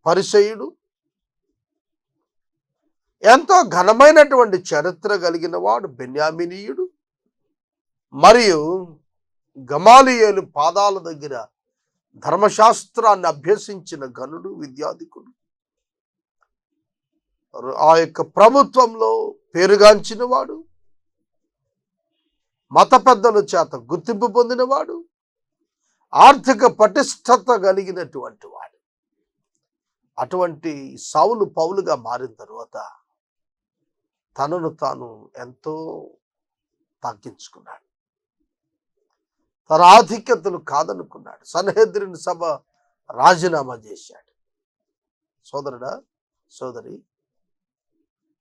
పరిసయ్యుడు, ఎంతో ఘనమైనటువంటి చరిత్ర కలిగిన వాడు, బెన్యామినీయుడు, మరియు గమాలియేలు పాదాల దగ్గర ధర్మశాస్త్రాన్ని అభ్యసించిన ఘనుడు, విద్యాధికుడు, ఆ యొక్క ప్రభుత్వంలో పేరుగాంచిన వాడు, మత పెద్దల చేత గుర్తింపు పొందినవాడు, ఆర్థిక పటిష్టత కలిగినటువంటి వాడు. అటువంటి సౌలు పౌలుగా మారిన తరువాత తనను తాను ఎంతో తగ్గించుకున్నాడు, తన ఆధిక్యతలు కాదనుకున్నాడు. సన్హెద్రిన్ సభ రాజీనామా చేశాడు. సోదరుడా, సోదరి,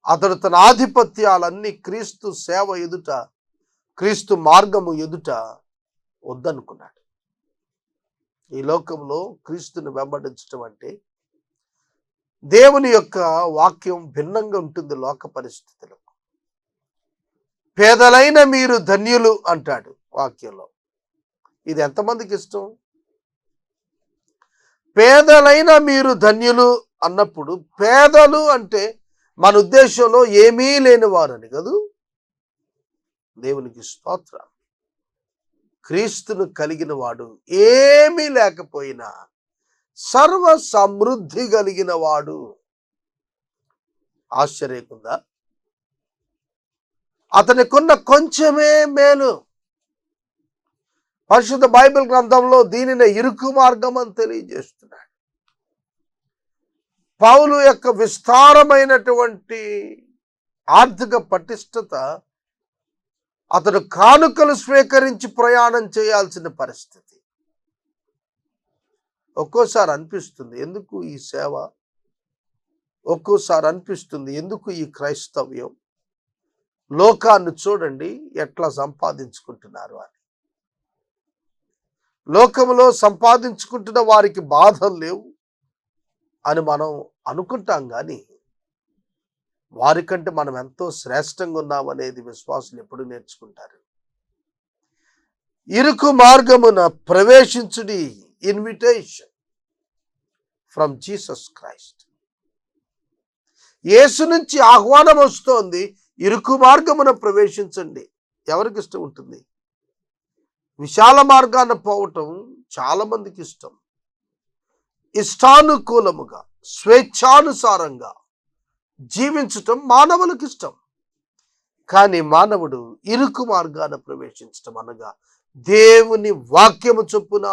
అతడు తన ఆధిపత్యాలన్నీ క్రీస్తు సేవ ఎదుట క్రీస్తు మార్గము ఎదుట వద్దనుకున్నాడు. ఈ లోకంలో క్రీస్తుని వెంబడించడం అంటే దేవుని యొక్క వాక్యం భిన్నంగా ఉంటుంది. లోక పరిస్థితులు పేదలైన మీరు ధన్యులు అంటాడు వాక్యంలో. ఇది ఎంతమందికి ఇష్టం? పేదలైన మీరు ధన్యులు అన్నప్పుడు పేదలు అంటే మన ఉద్దేశంలో ఏమీ లేని వారని కదూ. దేవునికి స్తోత్రం. క్రీస్తును కలిగిన వాడు ఏమీ లేకపోయినా సర్వ సమృద్ధి కలిగిన వాడు. ఆశ్చర్యకుందా? అతనికున్న కొంచెమే మేలు. పరిశుద్ధ బైబిల్ గ్రంథంలో దీనిని ఇరుకు మార్గం అని తెలియజేస్తున్నాడు. పౌలు యొక్క విస్తారమైనటువంటి ఆర్థిక పటిష్టత అతడు కానుకలు స్వీకరించి ప్రయాణం చేయాల్సిన పరిస్థితి. ఒక్కోసారి అనిపిస్తుంది ఎందుకు ఈ సేవ, ఒక్కోసారి అనిపిస్తుంది ఎందుకు ఈ క్రైస్తవ్యం. లోకాన్ని చూడండి ఎట్లా సంపాదించుకుంటున్నారు అని. లోకంలో సంపాదించుకుంటున్న వారికి బాధలు లేవు అని మనం అనుకుంటాం, కానీ వారికంటే మనం ఎంతో శ్రేష్టంగా ఉన్నామనేది విశ్వాసులు ఎప్పుడు నేర్చుకుంటారు. ఇరుకు మార్గమున ప్రవేశించుడి, ఇన్విటేషన్ ఫ్రమ్ జీసస్ క్రైస్ట్. యేసు నుంచి ఆహ్వానం వస్తోంది, ఇరుకు మార్గమున ప్రవేశించండి. ఎవరికి ఇష్టం ఉంటుంది? విశాల మార్గాన పోవటం చాలా మందికి ఇష్టం. ఇష్టానుకూలముగా స్వేచ్ఛానుసారంగా జీవించటం మానవులకు ఇష్టం. కానీ మానవుడు ఇరుకు మార్గాన ప్రవేశించటం అనగా దేవుని వాక్యము చొప్పున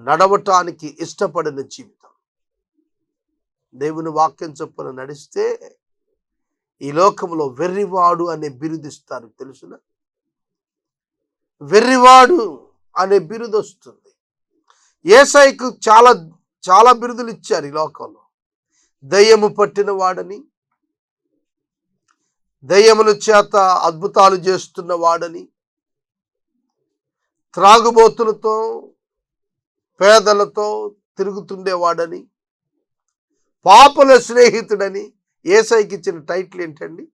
నడవటానికి ఇష్టపడిన జీవితం. దేవుని వాక్యం చొప్పున నడిస్తే ఈ లోకంలో వెర్రివాడు అనే బిరుదిస్తారు, తెలుసునా? వెర్రివాడు అనే బిరుదు వస్తుంది. యేసయ్యకు చాలా చాలా బిరుదులు ఇచ్చారు ఈ లోకంలో. దయ్యము పట్టిన వాడని, దయ్యముల చేత అద్భుతాలు చేస్తున్న వాడని, త్రాగుబోతులతో పేదలతో తిరుగుతుండేవాడని, పాపుల స్నేహితుడని. యేసయ్యకి ఇచ్చిన టైటిల్ ఏంటండి?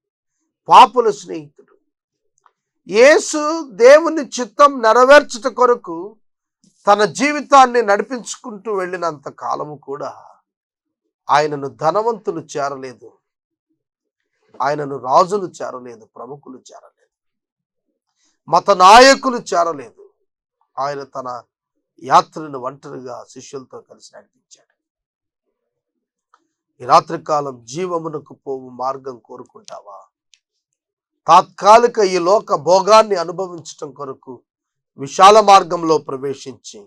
పాపుల స్నేహితుడు. యేసు దేవుని చిత్తం నెరవేర్చుట కొరకు తన జీవితాన్ని నడిపించుకుంటూ వెళ్ళినంత కాలము కూడా ఆయనను ధనవంతులు చేరలేదు, ఆయనను రాజులు చేరలేదు, ప్రముఖులు చేరలేదు, మత నాయకులు చేరలేదు. ఆయన తన యాత్రను ఒంటరిగా శిష్యులతో కలిసి నడిపించాడు. ఈ రాత్రికాలం జీవమునకు పోవు మార్గం కోరుకుంటావా? తాత్కాలిక ఈ లోక భోగాన్ని అనుభవించటం కొరకు విశాల మార్గంలో ప్రవేశించి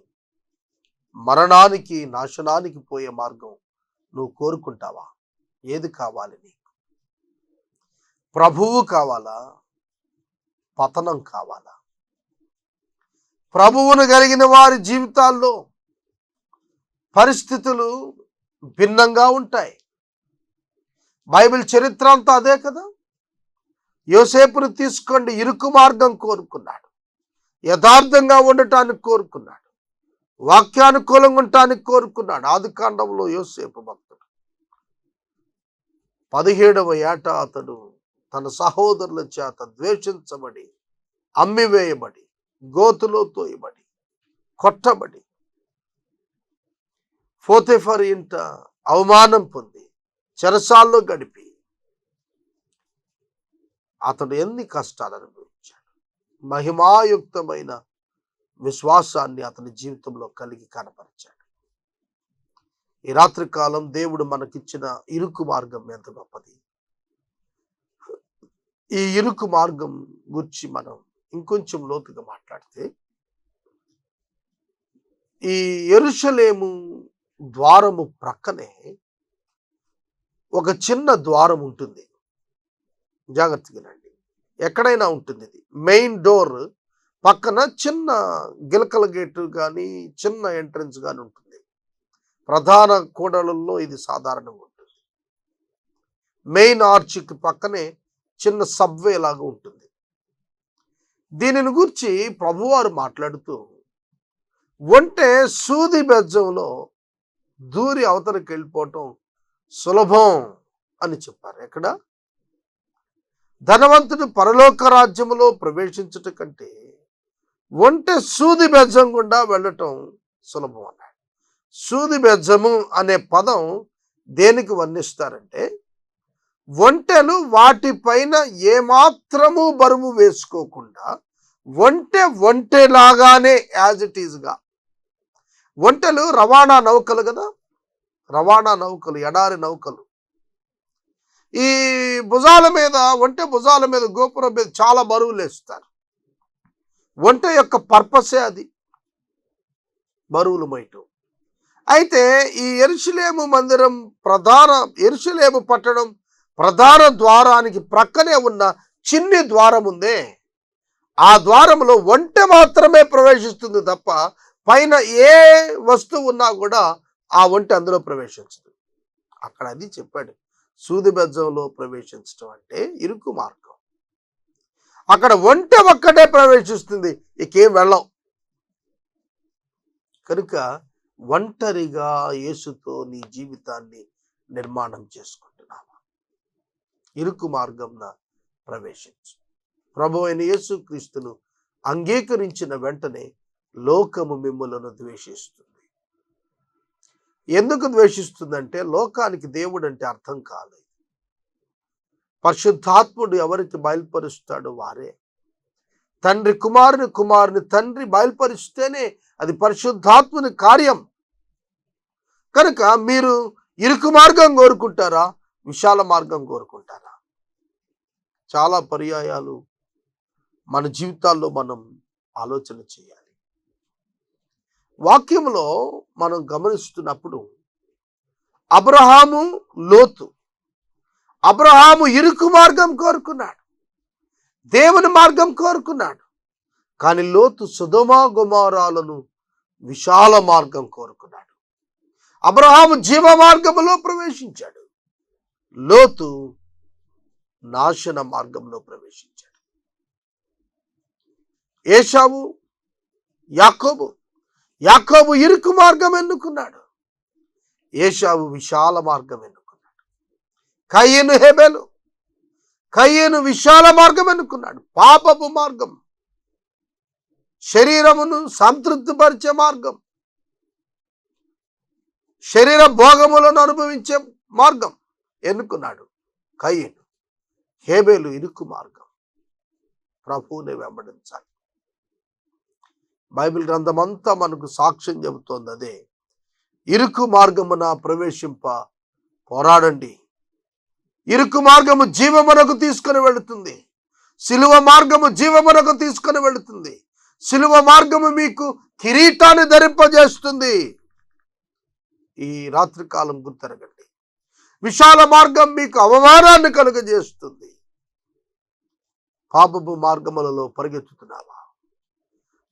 మరణానికి నాశనానికి పోయే మార్గం నువ్వు కోరుకుంటావా? ఏది కావాలి నీకు? ప్రభువు కావాలా? పతనం కావాలా? ప్రభువును కలిగిన వారి జీవితాల్లో పరిస్థితులు భిన్నంగా ఉంటాయి. బైబిల్ చరిత్ర అంతా అదే కదా. యోసేపును తీసుకోండి, ఇరుకు మార్గం కోరుకున్నాడు, యథార్థంగా ఉండటానికి కోరుకున్నాడు, వాక్యానుకూలంగా ఉండటానికి కోరుకున్నాడు. ఆదికాండంలో యోసేపు భక్తుడు 17వ ఏట అతడు తన సహోదరుల చేత ద్వేషించబడి, అమ్మివేయబడి, గోతులో తోయబడి, కొట్టబడి, పోతీఫరు ఇంట అవమానం పొంది చెరసాల్లో గడిపి అతడు ఎన్ని కష్టాలు అనుభవించాడు. మహిమాయుక్తమైన విశ్వాసాన్ని అతని జీవితంలో కలిగి కనపరిచాడు. ఈ రాత్రికాలం దేవుడు మనకిచ్చిన ఇరుకు మార్గం ఎంత గొప్పది. ఈ ఇరుకు మార్గం గురించి మనం ఇంకొంచెం లోతుగా మాట్లాడితే, ఈ యెరూషలేము ద్వారము ప్రక్కనే ఒక చిన్న ద్వారం ఉంటుంది. జాగ్రత్తగా రండి, ఎక్కడైనా ఉంటుంది. ఇది మెయిన్ డోర్ పక్కన చిన్న గిలకల గేటు కానీ చిన్న ఎంట్రన్స్ కానీ ఉంటుంది. ప్రధాన కూడలలో ఇది సాధారణంగా ఉంటుంది. మెయిన్ ఆర్చికి పక్కనే చిన్న సబ్వే లాగా ఉంటుంది. దీనిని గురించి ప్రభువారు మాట్లాడుతూ ఒంటె సూది బెజ్జంలో దూరి అవతలకి వెళ్ళిపోవటం సులభం అని చెప్పారు. ఎక్కడ? ధనవంతుడు పరలోక రాజ్యములో ప్రవేశించుట కంటే ఒంటె సూది బెజ్జం గుండా వెళ్ళటం సులభం అన్నాడు. సూది బెజ్జము అనే పదం దేనికి వర్ణిస్తారంటే, ఒంటెలు వాటిపైన ఏమాత్రము బరువు వేసుకోకుండా ఒంటెలాగానే యాజ్ ఇట్ ఈజ్గా. ఒంటెలు రవాణా నౌకలు కదా, రవాణా నౌకలు, ఎడారి నౌకలు. ఈ భుజాల మీద, ఒంటె భుజాల మీద, గోపురం మీద చాలా బరువులు వేస్తారు. ఒంటె యొక్క పర్పసే అది, బరువులు మోయటం. అయితే ఈ యెరూషలేము మందిరం యెరూషలేము పట్టణం ప్రధాన ద్వారానికి ప్రక్కనే ఉన్న చిన్ని ద్వారం ఉందే, ఆ ద్వారంలో ఒంటె మాత్రమే ప్రవేశిస్తుంది తప్ప పైన ఏ వస్తువు ఉన్నా కూడా ఆ ఒంటె అందులో ప్రవేశించదు. అక్కడ అది చెప్పాడు, సూది బెజ్జంలో ప్రవేశించడం అంటే ఇరుకు మార్గం. అక్కడ ఒంటె ఒక్కటే ప్రవేశిస్తుంది, ఇకేం వెళ్ళం. కనుక ఒంటరిగా యేసుతో నీ జీవితాన్ని నిర్మాణం చేసుకుంటున్నావా? ఇరుకు మార్గంన ప్రవేశించు. ప్రభు అయిన యేసు క్రీస్తును అంగీకరించిన వెంటనే లోకము మిమ్ములను ద్వేషిస్తుంది. ఎందుకు ద్వేషిస్తుందంటే, లోకానికి దేవుడు అంటే అర్థం కాలేదు. పరిశుద్ధాత్ముడు ఎవరికి బయలుపరుస్తాడో వారే. తండ్రి కుమారుని తండ్రి బయలుపరిస్తేనే అది పరిశుద్ధాత్ముని కార్యం. కనుక మీరు ఇరుకు మార్గం కోరుకుంటారా, విశాల మార్గం కోరుకుంటారా? చాలా పర్యాయాలు మన జీవితాల్లో మనం ఆలోచన చేయాలి. వాక్యంలో మనం గమనిస్తున్నప్పుడు అబ్రహాము, లోతు. అబ్రహాము ఇరుకు మార్గం కోరుకున్నాడు, దేవుని మార్గం కోరుకున్నాడు. కానీ లోతు సొదొమ గొమొరాలను విశాల మార్గం కోరుకున్నాడు. అబ్రహాము జీవ మార్గంలో ప్రవేశించాడు, లోతు నాశన మార్గంలో ప్రవేశించాడు. ఏశావు, యాకోబు ఇరుకు మార్గం ఎన్నుకున్నాడు, ఏశావు విశాల మార్గం ఎన్నుకున్నాడు. కయ్యను విశాల మార్గం ఎన్నుకున్నాడు, పాపపు మార్గం, శరీరమును సంతృప్తిపరిచే మార్గం, శరీర భోగములను అనుభవించే మార్గం ఎన్నుకున్నాడు కయ్యను. హేబేలు ఇరుకు మార్గం, ప్రభువుని వెంబడించాలి. బైబిల్ గ్రంథం అంతా మనకు సాక్ష్యం చెబుతోంది అదే. ఇరుకు మార్గమున ప్రవేశింప పోరాడండి. ఇరుకు మార్గము జీవమునకు తీసుకొని వెళుతుంది, సిలువ మార్గము జీవమునకు తీసుకొని వెళుతుంది. సిలువ మార్గము మీకు కిరీటాన్ని ధరింపజేస్తుంది. ఈ రాత్రికాలం గుర్తెరగండి. విశాల మార్గం మీకు అవమానాన్ని కలుగజేస్తుంది. పాపపు మార్గములలో పరిగెత్తుతున్నావా?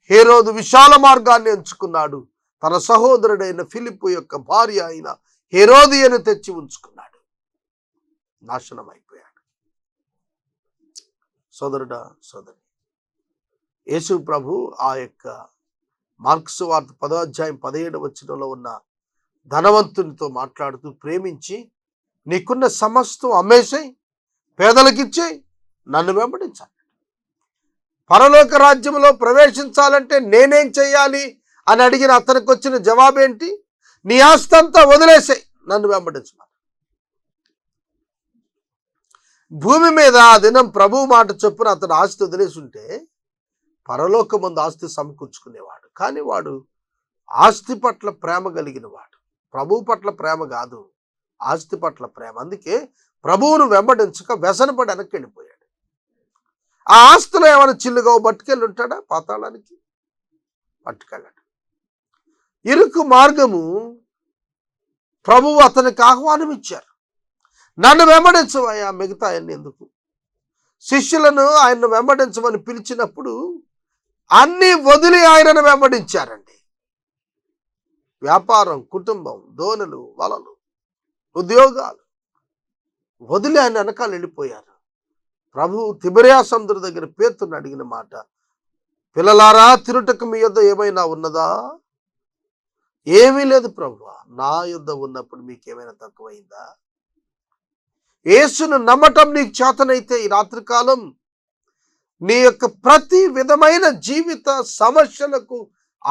హేరోదు విశాల మార్గాన్ని ఎంచుకున్నాడు, తన సహోదరుడైన ఫిలిప్పు యొక్క భార్య అయిన హేరోదియను తెచ్చి ఉంచుకున్నాడు, నాశనం అయిపోయాడు. సోదరుడా, సోదరి, యేసు ప్రభు ఆ యొక్క మార్క్సు వార్త 10వ అధ్యాయం 17వ వచనంలో ఉన్న ధనవంతునితో మాట్లాడుతూ, ప్రేమించి నీకున్న సమస్తం అమ్మేసేయ్, పేదలకిచ్చేయి, నన్ను వెంబడించాలి. పరలోక రాజ్యంలో ప్రవేశించాలంటే నేనేం చెయ్యాలి అని అడిగిన అతనికి వచ్చిన జవాబేంటి? నీ ఆస్తి అంతా వదిలేసాయి, నన్ను వెంబడించమని. భూమి మీద ఆ దినం ప్రభువు మాట చొప్పున అతను ఆస్తి వదిలేసి ఉంటే పరలోక ముందు ఆస్తి సమకూర్చుకునేవాడు. కానీ వాడు ఆస్తి పట్ల ప్రేమ కలిగిన వాడు, ప్రభువు పట్ల ప్రేమ కాదు, ఆస్తి పట్ల ప్రేమ. అందుకే ప్రభువును వెంబడించక వ్యసనపడి వెనక్కి వెళ్ళిపోయాడు. ఆ ఆస్తులు ఏమైనా చిల్లుగా పట్టుకెళ్ళి ఉంటాడా? పాతాళానికి పట్టుకెళ్ళాడు. ఇరుకు మార్గము ప్రభువు అతనికి ఆహ్వానం ఇచ్చారు. నన్ను వెంబడించవయ్యా, మిగతా ఆయన్ని ఎందుకు? శిష్యులను ఆయన్ను వెంబడించమని పిలిచినప్పుడు అన్ని వదిలి ఆయనను వెంబడించారండి. వ్యాపారం, కుటుంబం, దోణులు, వలలు, ఉద్యోగాలు వదిలి ఆయన వెనకాల వెళ్ళిపోయారు. ప్రభు తిబెరియా సముద్రం దగ్గర పేతురుని అడిగిన మాట, పిల్లలారా, తినుటకు మీ యొద్ద ఏమైనా ఉన్నదా? ఏమీ లేదు ప్రభువా. నా యొద్ద ఉన్నప్పుడు మీకేమైనా తక్కువైందా? యేసును నమ్మటం నీకు చేతనైతే ఈ రాత్రికాలం నీ యొక్క ప్రతి విధమైన జీవిత సమస్యలకు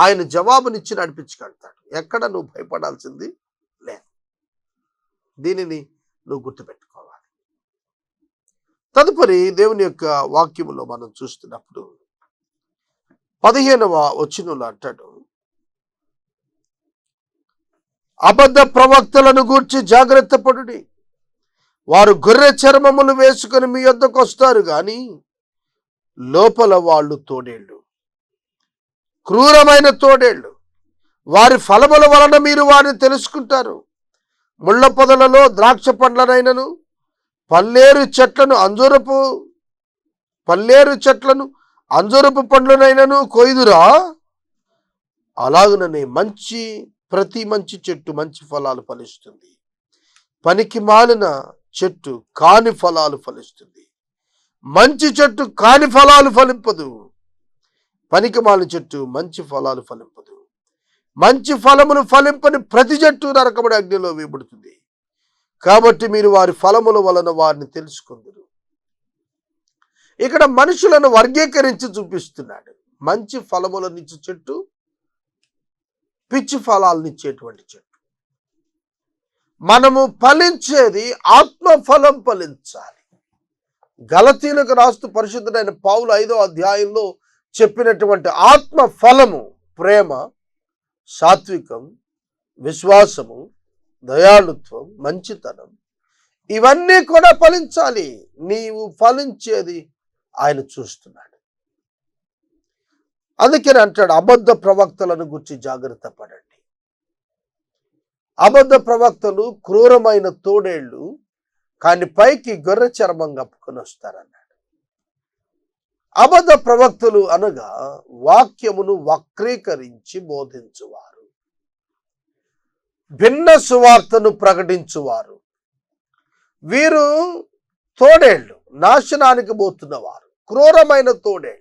ఆయన జవాబునిచ్చి నడిపించగలుగుతాడు. ఎక్కడ నువ్వు భయపడాల్సింది లేదు. దీనిని నువ్వు గుర్తుపెట్టుకోవాలి. తదుపరి దేవుని యొక్క వాక్యములో మనం చూస్తున్నప్పుడు 15వ వచనంలో అంటాడు, అబద్ధ ప్రవక్తలను గూర్చి జాగ్రత్త పడుడి. వారు గొర్రె చర్మములు వేసుకొని మీ యొద్దకు వస్తారు గాని లోపల వాళ్ళు తోడేళ్ళు, క్రూరమైన తోడేళ్ళు. వారి ఫలముల వలన మీరు వారిని తెలుసుకుంటారు. ముళ్ళ పొదలలో ద్రాక్ష పండ్లనైనను పల్లేరు చెట్లను అంజూరపు పండ్లనైనను కొయ్దురా. అలాగుననే ప్రతి మంచి చెట్టు మంచి ఫలాలు ఫలిస్తుంది, పనికి మాలిన చెట్టు కాని ఫలాలు ఫలిస్తుంది. మంచి చెట్టు కాని ఫలాలు ఫలింపదు, పనికి మాలిన చెట్టు మంచి ఫలాలు ఫలింపదు. మంచి ఫలములు ఫలింపని ప్రతి చెట్టు నరకబడి అగ్నిలో వేయబడుతుంది. కాబట్టి మీరు వారి ఫలముల వలన వారిని తెలుసుకుందరు. ఇక్కడ మనుషులను వర్గీకరించి చూపిస్తున్నాడు. మంచి ఫలములనిచ్చే చెట్టు, పిచ్చి ఫలాలనిచ్చేటువంటి చెట్టు. మనము ఫలించేది ఆత్మ ఫలం ఫలించాలి. గలతీయులకు రాస్తూ పరిశుద్ధుడైన పౌలు 5వ అధ్యాయంలో చెప్పినటువంటి ఆత్మ ఫలము ప్రేమ, సాత్వికం, విశ్వాసము, దయాళుత్వం, మంచితనం, ఇవన్నీ కూడా ఫలించాలి. నీవు ఫలించేది ఆయన చూస్తున్నాడు. అందుకని అంటాడు, అబద్ధ ప్రవక్తలను గురించి జాగ్రత్త పడండి. అబద్ధ ప్రవక్తలు క్రూరమైన తోడేళ్లు, కానీ పైకి గొర్రె చర్మం కప్పుకొని వస్తారన్నాడు. అబద్ధ ప్రవక్తలు అనగా వాక్యమును వక్రీకరించి బోధించువారు, భిన్న సువార్తను ప్రకటించువారు. వీరు తోడేళ్లు, నాశనానికి పోతున్నవారు, క్రూరమైన తోడేళ్లు.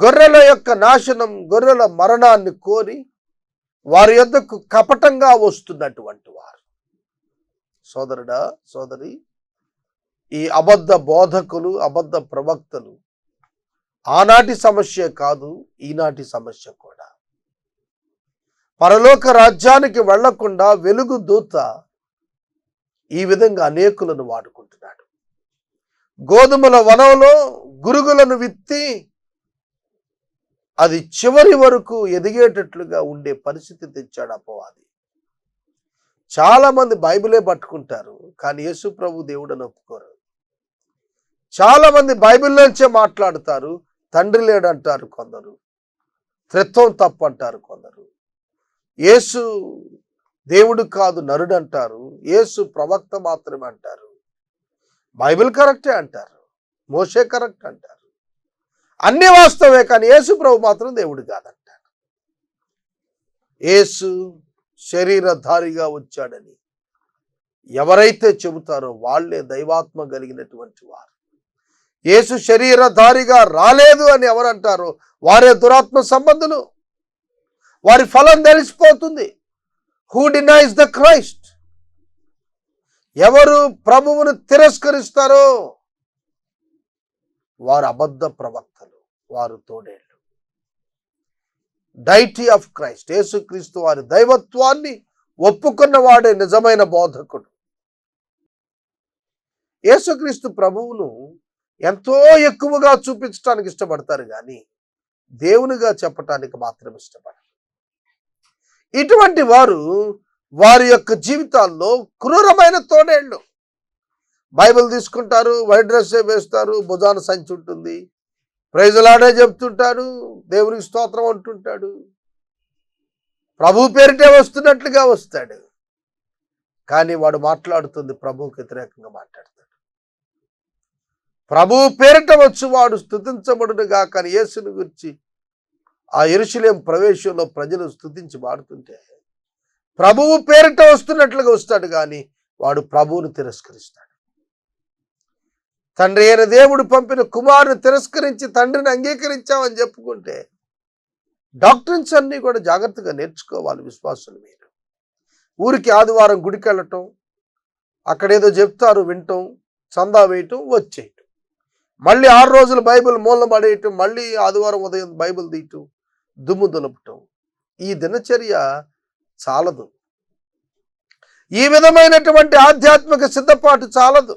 గొర్రెల యొక్క నాశనం, గొర్రెల మరణాన్ని కోరి వారి యొద్దకు కపటంగా వస్తున్నటువంటి వారు. సోదరుడా, సోదరి, ఈ అబద్ధ బోధకులు, అబద్ధ ప్రవక్తలు ఆనాటి సమస్య కాదు, ఈనాటి సమస్య కూడా. పరలోక రాజ్యానికి వెళ్లకుండా వెలుగు దూత ఈ విధంగా అనేకులను వాడుకుంటున్నాడు. గోధుమల వనంలో గురుగులను విత్తి అది చివరి వరకు ఎదిగేటట్లుగా ఉండే పరిస్థితి తెచ్చాడు అపవాది. చాలా మంది బైబిలే పట్టుకుంటారు, కానీ యేసు ప్రభు దేవుడని ఒప్పుకోరు. చాలా మంది బైబిల్లోంచే మాట్లాడతారు, తండ్రి లేడంటారు కొందరు, త్రిత్వం తప్పు అంటారు కొందరు, యేసు దేవుడు కాదు నరుడు అంటారు, యేసు ప్రవక్త మాత్రమే అంటారు, బైబిల్ కరెక్టే అంటారు, మోషే కరెక్ట్ అంటారు. అన్ని వాస్తవే, కానీ యేసు ప్రభు మాత్రం దేవుడు కాదంటారు. యేసు శరీరధారిగా వచ్చాడని ఎవరైతే చెబుతారో వాళ్ళే దైవాత్మ కలిగినటువంటి వారు. యేసు శరీరధారిగా రాలేదు అని ఎవరంటారో వారే దురాత్మ సంబంధులు. వారి ఫలం తెలిసిపోతుంది. Who denies the Christ? ఎవరు ప్రభువును తిరస్కరిస్తారో వారు అబద్ధ ప్రవక్తలు, వారు తోడేళ్ళు. డైటీ ఆఫ్ క్రైస్ట్, యేసుక్రీస్తు వారి దైవత్వాన్ని ఒప్పుకున్న వాడే నిజమైన బోధకుడు. యేసుక్రీస్తు ప్రభువును ఎంతో ఎక్కువగా చూపించడానికి ఇష్టపడతారు, కానీ దేవునిగా చెప్పటానికి మాత్రం ఇష్టపడరు. ఇటువంటి వారు వారి యొక్క జీవితాల్లో క్రూరమైన తోడేళ్ళు. బైబిల్ తీసుకుంటారు, వైట్ డ్రెస్ వేస్తారు, భుజాన సంచి ఉంటుంది, ప్రైజులాడే చెప్తుంటాడు, దేవునికి స్తోత్రం అంటుంటాడు, ప్రభు పేరిటే వస్తున్నట్లుగా వస్తాడు, కానీ వాడు మాట్లాడుతుంది ప్రభువుకి వ్యతిరేకంగా మాట్లాడతాడు. ప్రభు పేరిట వచ్చి వాడు స్తుతించబడునుగా, కానీ యేసుని గురించి ఆ యెరూషలేము ప్రవేశంలో ప్రజలు స్తుతించి వాడుతుంటే ప్రభువు పేరిట వస్తున్నట్లుగా వస్తాడు, కానీ వాడు ప్రభువును తిరస్కరిస్తాడు. తండ్రి అయిన దేవుడు పంపిన కుమారుని తిరస్కరించి తండ్రిని అంగీకరించామని చెప్పుకుంటే డాక్టరీన్స్ అన్నీ కూడా జాగ్రత్తగా నేర్చుకోవాలి విశ్వాసులు. మీరు ఊరికి ఆదివారం గుడికి వెళ్ళటం, అక్కడేదో చెప్తారు వింటాం, చందా వేయటం, వచ్చేయటం, మళ్ళీ 6 రోజులు బైబిల్ మూలం పడేయటం, మళ్ళీ ఆదివారం ఉదయం బైబిల్ తీయటం, దుమ్ము దులపటం, ఈ దినచర్య చాలదు. ఈ విధమైనటువంటి ఆధ్యాత్మిక సిద్ధపాటు చాలదు.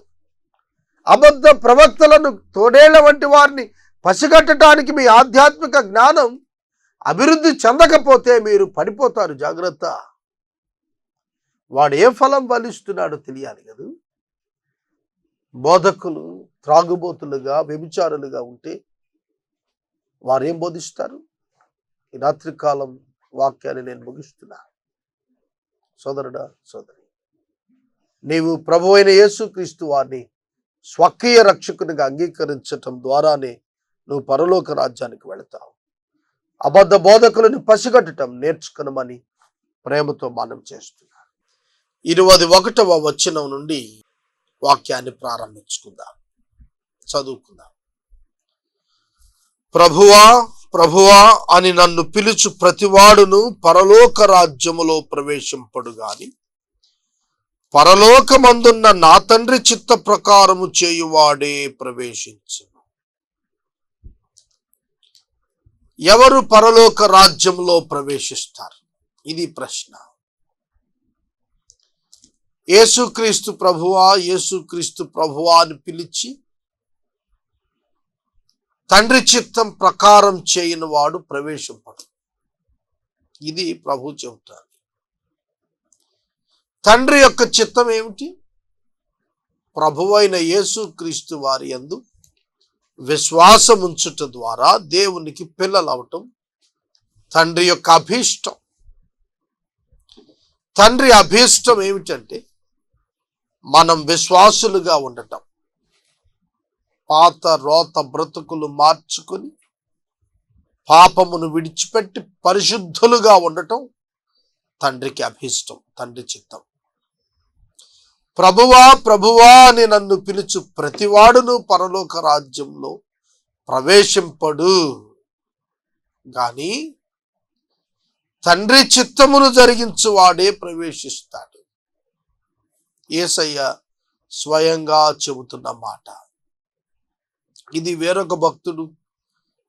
అబద్ధ ప్రవక్తలను, తోడేళ్ల వంటి వారిని పసిగట్టడానికి మీ ఆధ్యాత్మిక జ్ఞానం అభివృద్ధి చెందకపోతే మీరు పడిపోతారు. జాగ్రత్త. వాడు ఏ ఫలం ఫలిస్తున్నాడో తెలియాలి కదా. బోధకులు త్రాగుబోతులుగా, వ్యభిచారులుగా ఉంటే వారు ఏం బోధిస్తారు? ఈ రాత్రికాలం వాక్యాన్ని నేను ముగిస్తున్నా. సోదరుడా, సోదరి, నీవు ప్రభు అయిన యేసుక్రీస్తు వారిని స్వకీయ రక్షకునిగా అంగీకరించటం ద్వారానే నువ్వు పరలోక రాజ్యానికి వెళతావు. అబద్ధ బోధకులను పసిగట్టడం నేర్చుకునమని ప్రేమతో మనం చేస్తున్నాం. 21వ వచనం నుండి వాక్యాన్ని ప్రారంభించుకుందాం, చదువుకుందాం. ప్రభువా, ప్రభువా అని నన్ను పిలుచు ప్రతివాడును పరలోక రాజ్యములో ప్రవేశింపడు గాని పరలోకమందున్న నా తండ్రి చిత్త ప్రకారము చేయువాడే ప్రవేశించును. ఎవరు పరలోక రాజ్యంలో ప్రవేశిస్తారు? ఇది ప్రశ్న. యేసుక్రీస్తు ప్రభువా, యేసుక్రీస్తు ప్రభువా అని పిలిచి తండ్రి చిత్తం ప్రకారం చేయని వాడు ప్రవేశింపడు. ఇది ప్రభు చెబుతారు. తండ్రి యొక్క చిత్తం ఏమిటి? ప్రభువైన యేసుక్రీస్తు వారి యందు విశ్వాసముంచుట ద్వారా దేవునికి పిల్లలు అవటం తండ్రి యొక్క అభీష్టం. తండ్రి అభీష్టం ఏమిటంటే మనం విశ్వాసులుగా ఉండటం, పాత రోత బ్రతుకులు మార్చుకొని పాపమును విడిచిపెట్టి పరిశుద్ధులుగా ఉండటం తండ్రికి అభీష్టం, తండ్రి చిత్తం. ప్రభువా, ప్రభువా అని నన్ను పిలుచు ప్రతివాడును పరలోక రాజ్యంలో ప్రవేశింపడు గాని తండ్రి చిత్తమును జరిగించువాడే ప్రవేశిస్తాడు. యేసయ్య స్వయంగా చెబుతున్న మాట ఇది. వేరొక భక్తుడు,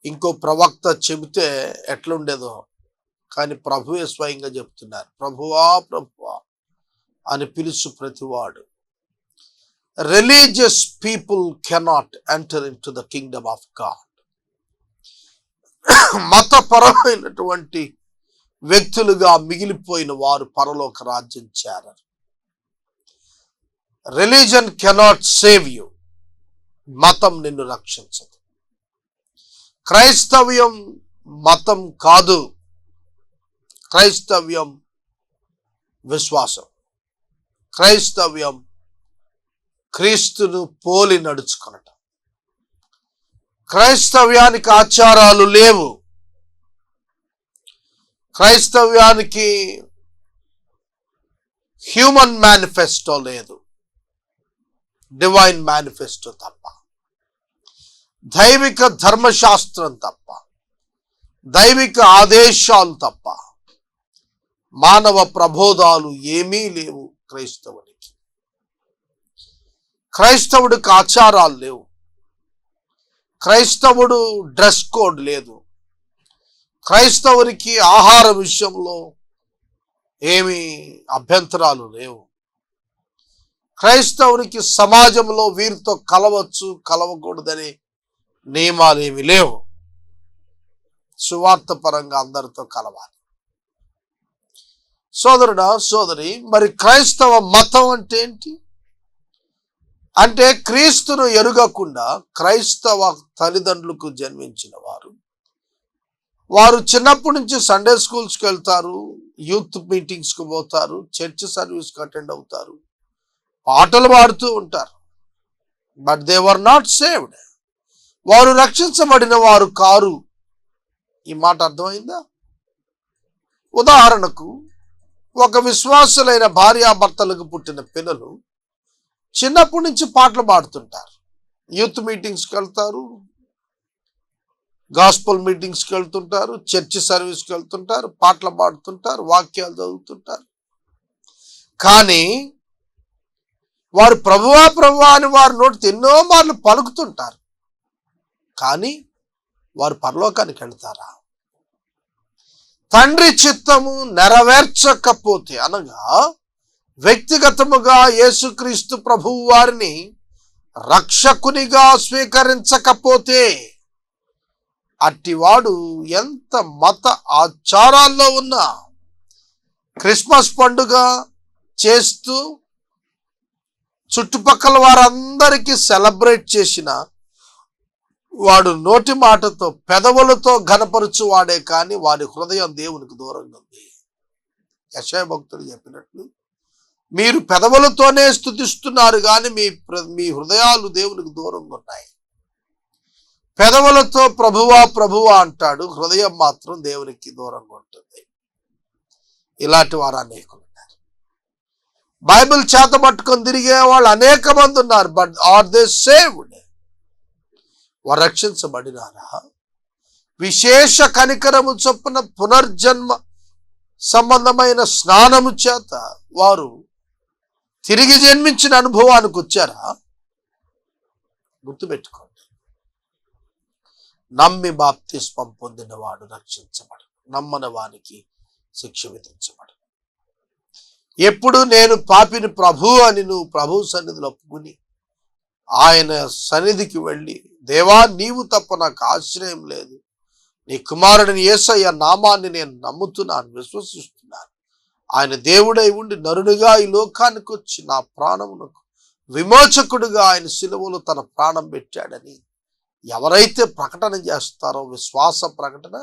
ఇంకో ప్రవక్త చెబితే ఎట్లుండేదో, కానీ ప్రభువే స్వయంగా చెప్తున్నారు. ప్రభువా, ప్రభువా అని పిలుచు ప్రతివాడు. Religious people cannot enter in to the kingdom of God. మతపరమైనటువంటి వ్యక్తులుగా మిగిలిపోయిన వారు పరలోక రాజ్యం చేరరు. Religion cannot save you. మతం నిన్ను రక్షించదు. క్రైస్తవ్యం మతం కాదు. క్రైస్తవ్యం విశ్వాసం. క్రైస్తవ్యం క్రీస్తును పోలి నడుచుకొనటం. క్రైస్తవ్యానికి ఆచారాలు లేవు. క్రైస్తవ్యానికి హ్యూమన్ మేనిఫెస్టో లేదు, డివైన్ మేనిఫెస్టో తప్ప, దైవిక ధర్మశాస్త్రం తప్ప, దైవిక ఆదేశాలు తప్ప మానవ ప్రబోధాలు ఏమీ లేవు క్రైస్తవునికి. క్రైస్తవుడికి ఆచారాలు లేవు. క్రైస్తవుడు డ్రెస్ కోడ్ లేదు. క్రైస్తవునికి ఆహార విషయంలో ఏమీ అభ్యంతరాలు లేవు. క్రైస్తవునికి సమాజంలో వీరితో కలవచ్చు, కలవకూడదనే నియమాలు ఏమి లేవు. సువార్త పరంగా అందరితో కలవాలి. సోదరుడా, సోదరి, మరి క్రైస్తవ మతం అంటే ఏంటి? అంటే క్రీస్తును ఎరుగకుండా క్రైస్తవ తల్లిదండ్రులకు జన్మించిన వారు చిన్నప్పటి నుంచి సండే స్కూల్స్కి వెళ్తారు, యూత్ మీటింగ్స్కి పోతారు, చర్చ్ సర్వీస్కి అటెండ్ అవుతారు, పాటలు పాడుతూ ఉంటారు. But they were not saved. వారు రక్షించబడిన వారు కారు. ఈ మాట అర్థమైందా? ఉదాహరణకు, ఒక విశ్వాసులైన భార్యాభర్తలకు పుట్టిన పిల్లలు చిన్నప్పటి నుంచి పాటలు పాడుతుంటారు. యూత్ మీటింగ్స్కి వెళ్తారు, గాస్పల్ మీటింగ్స్కి వెళ్తుంటారు, చర్చి సర్వీస్కి వెళ్తుంటారు, పాటలు పాడుతుంటారు, వాక్యాలు చదువుతుంటారు. కానీ వారు ప్రభువా ప్రభువా అని వారి నోటితో ఎన్నో మార్లు పలుకుతుంటారు. కానీ వారు పరలోకానికి వెళ్తారా? తండ్రి చిత్తము నెరవేర్చకపోతే, అనగా వ్యక్తిగతముగా యేసుక్రీస్తు ప్రభువు వారిని రక్షకునిగా స్వీకరించకపోతే, అట్టివాడు ఎంత మత ఆచారాల్లో ఉన్నా, క్రిస్మస్ పండుగ చేస్తూ చుట్టుపక్కల వారందరికీ సెలబ్రేట్ చేసిన వాడు నోటి మాటతో పెదవులతో ఘనపరుచు వాడే కానీ వాడి హృదయం దేవునికి దూరంగా ఉంది. యెషయా భక్తుడు చెప్పినట్లు, మీరు పెదవులతోనే స్తుతిస్తున్నారు కానీ మీ హృదయాలు దేవునికి దూరంగా ఉన్నాయి. పెదవులతో ప్రభువా ప్రభువా అంటాడు, హృదయం మాత్రం దేవునికి దూరంగా ఉంటుంది. ఇలాంటి వారు అనేకులు ఉన్నారు. బైబిల్ చేత పట్టుకొని తిరిగే వాళ్ళు అనేక మంది ఉన్నారు. But are they saved? వారు రక్షించబడినారా? విశేష కనికరము చొప్పున పునర్జన్మ సంబంధమైన స్నానము చేత వారు తిరిగి జన్మించిన అనుభవానికి వచ్చారా? గుర్తుపెట్టుకోండి, నమ్మి బాప్తిస్మం పొందిన వాడు రక్షించబడు, నమ్మని వానికి శిక్ష విధించబడు. ఎప్పుడు నేను పాపిని ప్రభు అని నువ్వు ప్రభు సన్నిధిలో ఒప్పుకుని ఆయన సన్నిధికి వెళ్ళి, దేవా నీవు తప్ప నాకు ఆశ్రయం లేదు, నీ కుమారుడిని యేసయ్య నామాన్ని నేను నమ్ముతున్నాను, విశ్వసిస్తున్నాను, ఆయన దేవుడై ఉండి నరునిగా ఈ లోకానికి వచ్చి నా ప్రాణమునకు విమోచకుడుగా ఆయన శిలువలో తన ప్రాణం పెట్టాడని ఎవరైతే ప్రకటన చేస్తారో, విశ్వాస ప్రకటన,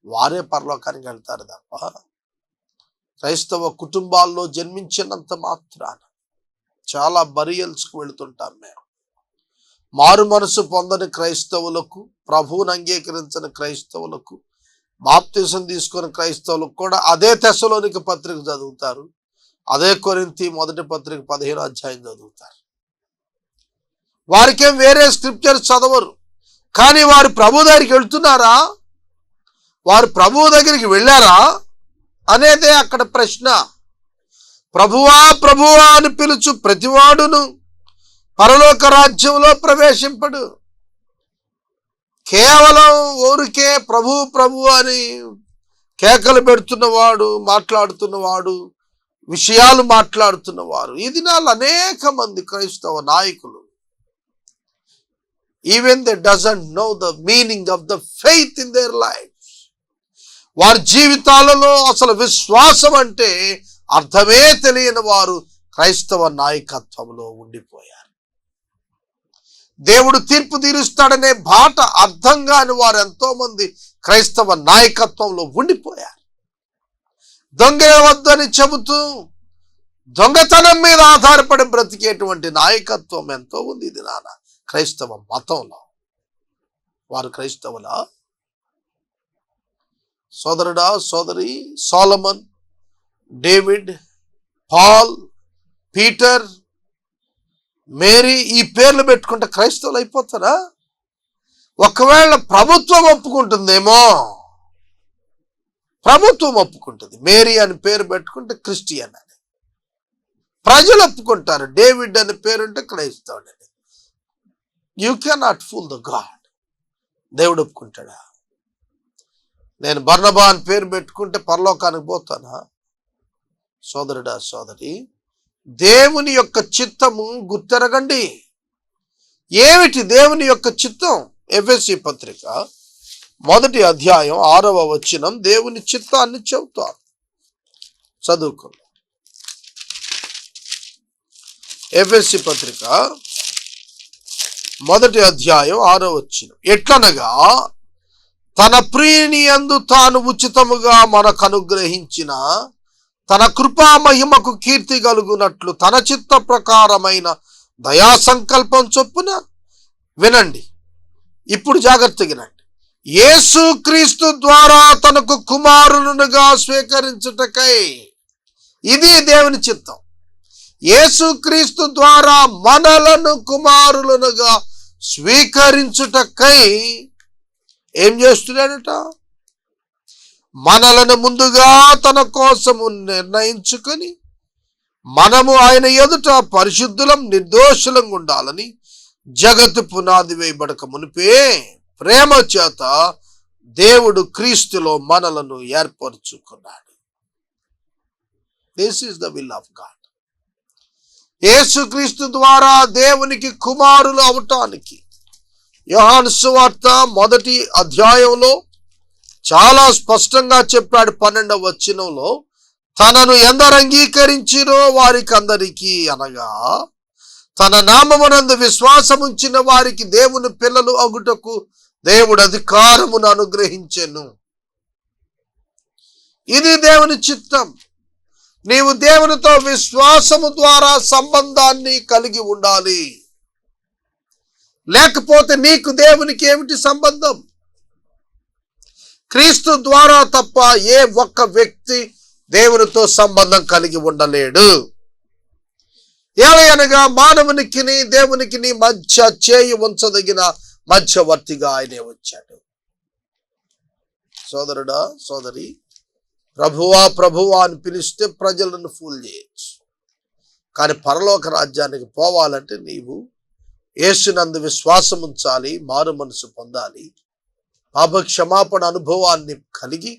వారే పరలోకానికి వెళ్తారు తప్ప క్రైస్తవ కుటుంబాల్లో జన్మించినంత మాత్రాన చాలా బరియల్స్కి వెళుతుంటాం మేము. మారు మనసు పొందని క్రైస్తవులకు, ప్రభువును అంగీకరించిన క్రైస్తవులకు, బాప్తిసం తీసుకున్న క్రైస్తవులకు కూడా అదే తెస్సలోనిక పత్రిక చదువుతారు, అదే కొరింథీ మొదటి పత్రిక 15వ అధ్యాయం చదువుతారు. వారికేం వేరే స్క్రిప్చర్స్ చదవరు. కానీ వారు ప్రభు దగ్గరికి వెళ్తున్నారా, వారు ప్రభువు దగ్గరికి వెళ్ళారా అనేదే అక్కడ ప్రశ్న. ప్రభువా ప్రభువా అని పిలుచు ప్రతివాడును పరలోక రాజ్యంలో ప్రవేశింపడు. కేవలం ఊరికే ప్రభు ప్రభు అని కేకలు పెడుతున్నవాడు, మాట్లాడుతున్నవాడు, విషయాలు మాట్లాడుతున్నవారు ఈ దినాలు అనేక మంది క్రైస్తవ నాయకులు, even they doesn't know the meaning of the faith in their life. వారి జీవితాలలో అసలు విశ్వాసం అంటే అర్థమే తెలియని వారు క్రైస్తవ నాయకత్వంలో ఉండిపోయారు. దేవుడు తీర్పు తీరుస్తాడనే బాట అర్థం కాని వారు ఎంతో మంది క్రైస్తవ నాయకత్వంలో ఉండిపోయారు. దొంగ వద్దని చెబుతూ దొంగతనం మీద ఆధారపడి బ్రతికేటువంటి నాయకత్వం ఎంతో ఉంది ఇది నాన్న క్రైస్తవ మతంలో. వారు క్రైస్తవుల సోదరుడా సోదరి, Solomon, David, Paul, Peter, Mary ఈ పేర్లు పెట్టుకుంటే క్రైస్తవులు అయిపోతారా? ఒకవేళ ప్రభుత్వం ఒప్పుకుంటుందేమో, ప్రభుత్వం ఒప్పుకుంటుంది. మేరీ అని పేరు పెట్టుకుంటే క్రిస్టియన్ అని, ప్రజలు ఒప్పుకుంటారు. డేవిడ్ అని పేరుంటే క్రైస్తవుడని. You cannot fool the God. దేవుడు ఒప్పుకుంటాడా? నేను బర్నబా అని పేరు పెట్టుకుంటే పరలోకానికి పోతానా? సోదరుడా సోదరి, దేవుని యొక్క చిత్తము గుర్తెరగండి. ఏమిటి దేవుని యొక్క చిత్తం? ఎఫెసీ పత్రిక 1వ అధ్యాయం 6వ వచనం దేవుని చిత్తాన్ని చెబుతారు. చదువుకోండి. ఎఫెసీ పత్రిక 1వ అధ్యాయం 6వ వచనం, ఎట్లనగా తన ప్రియుని యందు తాను ఉచితముగా మనకు అనుగ్రహించిన తన కృపా మహిమకు కీర్తి కలుగునట్లు తన చిత్త ప్రకారమైన దయా సంకల్పం చొప్పున, వినండి ఇప్పుడు జాగ్రత్తగా వినండి, యేసుక్రీస్తు ద్వారా తనకు కుమారులుగా స్వీకరించుటకై. ఇది దేవుని చిత్తం. యేసుక్రీస్తు ద్వారా మనలను కుమారులుగా స్వీకరించుటకై ఏం చేస్తున్నాడట? మనలను ముందుగా తన కోసము నిర్ణయించుకొని మనము ఆయన ఎదుట పరిశుద్ధులం నిర్దోషులం ఉండాలని జగత్తు పునాది వేయబడక మునిపే ప్రేమ చేత దేవుడు క్రీస్తులో మనలను ఏర్పరచుకున్నాడు. This is the will of God. యేసుక్రీస్తు ద్వారా దేవునికి కుమారులు అవటానికి యోహాను సువార్త 1వ అధ్యాయంలో చాలా స్పష్టంగా చెప్పాడు. 12వ వచనంలో, తనను ఎందరు అంగీకరించిరో వారికి అందరికీ, అనగా తన నామమునందు విశ్వాసముంచిన వారికి దేవుని పిల్లలు అగుటకు దేవుడు అధికారమును అనుగ్రహించెను. ఇది దేవుని చిత్తం. నీవు దేవునితో విశ్వాసము ద్వారా సంబంధాన్ని కలిగి ఉండాలి. లేకపోతే నీకు దేవునికి ఏమిటి సంబంధం? క్రీస్తు ద్వారా తప్ప ఏ ఒక్క వ్యక్తి దేవునితో సంబంధం కలిగి ఉండలేడు. ఏలయనగా మానవునికి దేవునికి మధ్య చేయి ఉంచదగిన మధ్యవర్తిగా ఆయనే వచ్చాడు. సోదరుడా, సోదరి, ప్రభువా ప్రభువా అని పిలిస్తే ప్రజలను ఫూల్ చేయొచ్చు. కానీ పరలోక రాజ్యానికి పోవాలంటే నీవు యేసునందు విశ్వాసం ఉంచాలి, మారు మనసు పొందాలి, పాప క్షమాపణ అనుభవాన్ని కలిగి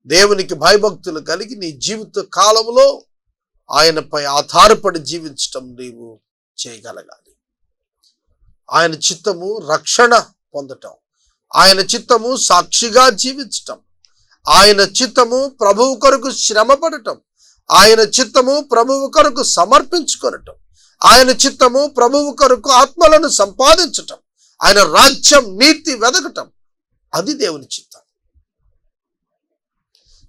దేవునికి భయభక్తులు కలిగి నీ జీవిత కాలంలో ఆయనపై ఆధారపడి జీవించటం నీవు చేయగలగాలి. ఆయన చిత్తము రక్షణ పొందటం, ఆయన చిత్తము సాక్షిగా జీవించటం, ఆయన చిత్తము ప్రభువు కొరకు శ్రమపడటం, ఆయన చిత్తము ప్రభువు కొరకు సమర్పించుకొనటం, ఆయన చిత్తము ప్రభువు కొరకు ఆత్మలను సంపాదించటం, ఆయన రాజ్యం నీతి వెదకటం, అది దేవుని చిత్తం.